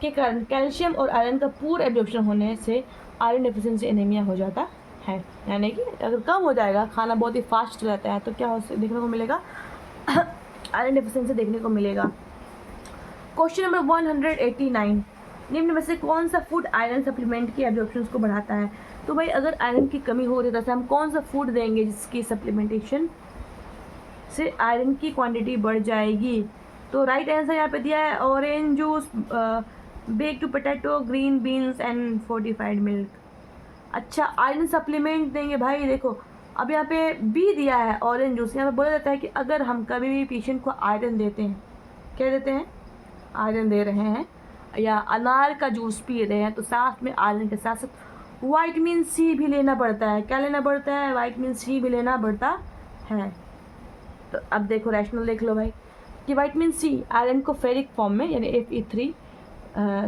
के कारण कैल्शियम और आयरन का पूर्ण एब्जॉर्प्शन होने से आयरन डेफिशिएंसी एनीमिया हो जाता है, यानी कि अगर कम हो जाएगा, खाना बहुत ही फास्ट रहता है तो क्या देखने को मिलेगा, आयरन डेफिशिएंसी देखने को मिलेगा। क्वेश्चन नंबर 189, निम्न में से कौन सा फूड आयरन सप्लीमेंट की एब्जॉर्प्शन को बढ़ाता है। तो भाई अगर आयरन की कमी हो रही है तो हम कौन सा फूड देंगे जिसकी सप्लीमेंटेशन से आयरन की क्वांटिटी बढ़ जाएगी। तो राइट आंसर यहाँ पे दिया है orange juice, baked potato, green beans and fortified milk. अच्छा आयरन सप्लीमेंट देंगे भाई, देखो अब यहाँ पे बी दिया है ऑरेंज जूस, यहाँ पे बोला जाता है कि अगर हम कभी भी पेशेंट को आयरन देते हैं, क्या देते हैं, आयरन दे रहे हैं या अनार का जूस पी रहे हैं तो साथ में आयरन के साथ साथ विटामिन सी भी लेना पड़ता है। क्या लेना पड़ता है, विटामिन सी भी लेना पड़ता है। तो अब देखो रैशनल देख लो भाई कि विटामिन सी आयरन को फेरिक फॉर्म में यानी Fe3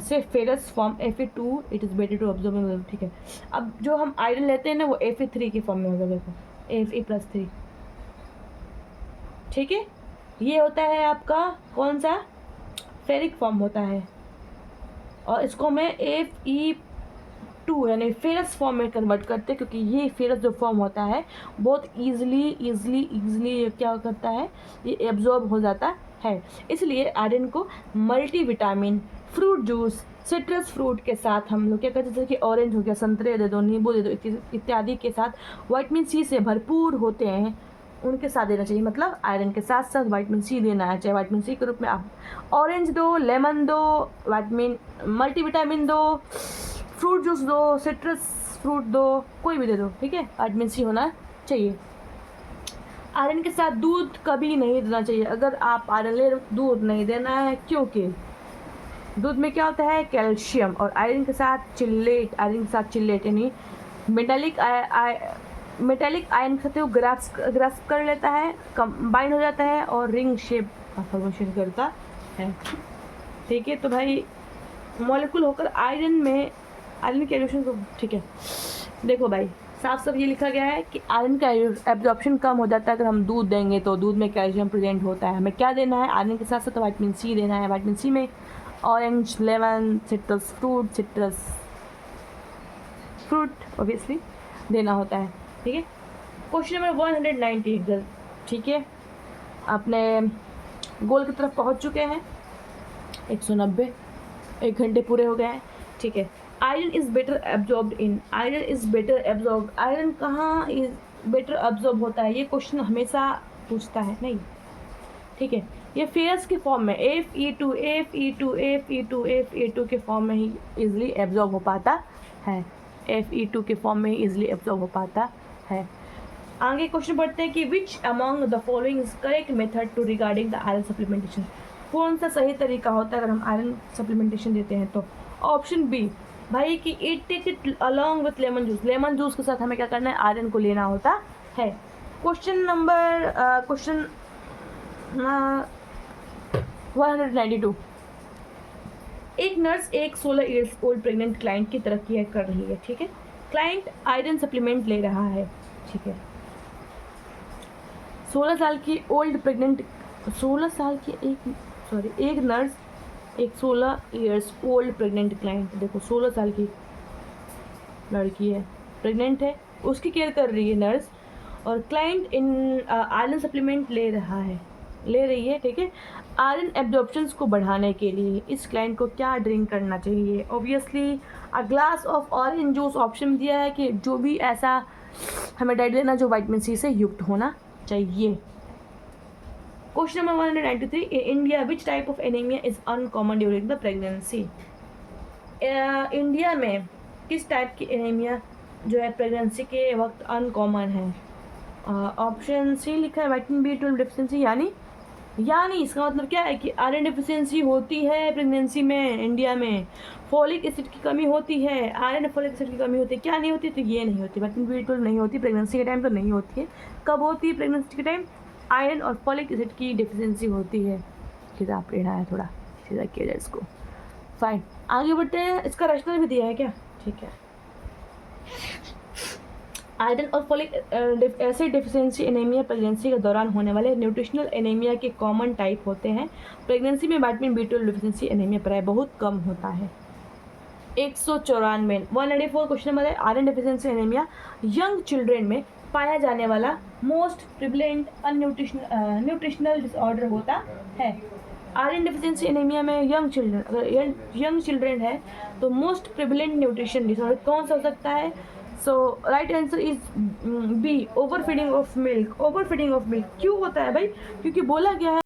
से ferrous form Fe2 it is better to observe, ठीक है। अब जो हम आयरन लेते हैं ना वो Fe3 की फॉर्म में होगा, देखो Fe+3, ठीक है। ये होता है आपका कौन सा, फेरिक फॉर्म होता है, और इसको मैं F2 यानी फेरस फॉर्म में कन्वर्ट करते हैं, क्योंकि ये फेरस जो फॉर्म होता है बहुत ईजिली क्या करता है, ये एब्जॉर्ब हो जाता है। इसलिए आयरन को multivitamin, fruit juice, citrus fruit के साथ हम लोग क्या करते हैं, जैसे कि ऑरेंज हो गया, संतरे दे दो, नींबू दे दो इत्यादि के साथ विटामिन सी से भरपूर होते हैं, उनके साथ देना चाहिए। मतलब आयरन के साथ साथ विटामिन सी देना है, चाहे विटामिन सी के रूप में आप ऑरेंज दो, लेमन दो, मल्टीविटामिन दो, फ्रूट जूस दो, सिट्रस फ्रूट दो, कोई भी दे दो, ठीक है, विटामिन सी होना चाहिए। आयरन के साथ दूध कभी नहीं देना चाहिए। अगर आप आयरन ले दूध नहीं देना है, क्योंकि दूध में क्या होता है, कैल्शियम, और आयरन के साथ चिल्लेट यानी मेटालिक आयन के साथ वो ग्रास्प कर लेता है, कंबाइन हो जाता है और रिंग शेप का फॉर्मेशन करता है, ठीक है। तो भाई मॉलिक्यूल होकर आयरन के एब्जॉर्प्शन को, ठीक है, देखो भाई साफ साफ ये लिखा गया है कि आयरन का एब्जॉर्प्शन कम हो जाता है अगर हम दूध देंगे, तो दूध में कैल्शियम प्रेजेंट होता है। हमें क्या देना है, आयरन के साथ साथ विटामिन सी देना है। विटामिन सी में orange, lemon, citrus fruit obviously देना होता है, ठीक है। क्वेश्चन नंबर 190, ठीक है, अपने गोल की तरफ पहुंच चुके हैं। 190, 1 घंटे पूरे हो गए हैं, ठीक है। Iron is better absorbed in, iron कहाँ इज बेटर एब्जॉर्ब होता है, ये क्वेश्चन हमेशा पूछता है, नहीं, ठीक है। ये फेरस के फॉर्म में Fe2 के फॉर्म में ही इजली एब्जॉर्ब हो पाता है, Fe2 के फॉर्म में ही इजली एब्जॉर्ब हो पाता है। आगे क्वेश्चन पढ़ते हैं कि which among the following is correct method to regarding the iron supplementation, कौन सा सही तरीका होता है अगर हम आयरन सप्लीमेंटेशन देते हैं तो। ऑप्शन बी भाई कि take it along with lemon juice के साथ हमें क्या करना है, आयरन को लेना होता है। क्वेश्चन 192, एक नर्स एक 16 ईयर्स ओल्ड प्रेग्नेंट क्लाइंट की तरफ केयर कर रही है, ठीक है। क्लाइंट आयरन सप्लीमेंट ले रहा है, ठीक है। 16 साल की एक नर्स एक 16 ईयर्स ओल्ड प्रेग्नेंट क्लाइंट, देखो 16 साल की लड़की है, प्रेग्नेंट है, उसकी केयर कर रही है नर्स, और क्लाइंट आयरन सप्लीमेंट ले रही है, ठीक है। आयरन एब्जॉर्प्शंस को बढ़ाने के लिए इस क्लाइंट को क्या ड्रिंक करना चाहिए, obviously a glass of orange juice. Option दिया है कि जो भी ऐसा हमें डाइट लेना जो विटामिन सी से युक्त होना चाहिए। Question number 193, in India which type of anemia is uncommon during the pregnancy, India में किस टाइप की एनीमिया जो है प्रेगनेंसी के वक्त अनकॉमन है। ऑप्शन सी लिखा है विटामिन B12 डिफिशिएंसी, यानी इसका मतलब क्या है कि आयरन डिफिशिएंसी होती है प्रेगनेंसी में इंडिया में, फॉलिक एसिड की कमी होती है, आयरन फॉलिक एसिड की कमी होती है, क्या नहीं होती, तो ये नहीं होती, विटामिन B12 नहीं होती प्रेगनेंसी के टाइम, तो नहीं होती है। कब होती है प्रेगनेंसी के टाइम, आयरन और फॉलिक एसिड की डिफिशिएंसी होती है। किताब पढ़ना है, थोड़ा सीधा किया जाए इसको, फाइन। आगे बढ़ते हैं, इसका रचना भी दिया है क्या, ठीक है। आयरन और folic acid deficiency anaemia pregnancy के दौरान होने वाले न्यूट्रिशनल एनीमिया के कॉमन टाइप होते हैं। प्रेगनेंसी में विटामिन B12 डिफिशिएंसी एनीमिया प्राय बहुत कम होता है। 194 क्वेश्चन नंबर है, iron deficiency anaemia young children में पाया जाने वाला मोस्ट प्रिवलेंट न्यूट्रिशनल डिसऑर्डर होता है। आयरन डिफिशिएंसी एनीमिया में यंग चिल्ड्रेन है तो मोस्ट प्रिवलेंट न्यूट्रिशन डिसऑर्डर कौन सा हो सकता है। So right answer is B, over feeding of milk. क्यों होता है भाई, क्योंकि बोला गया है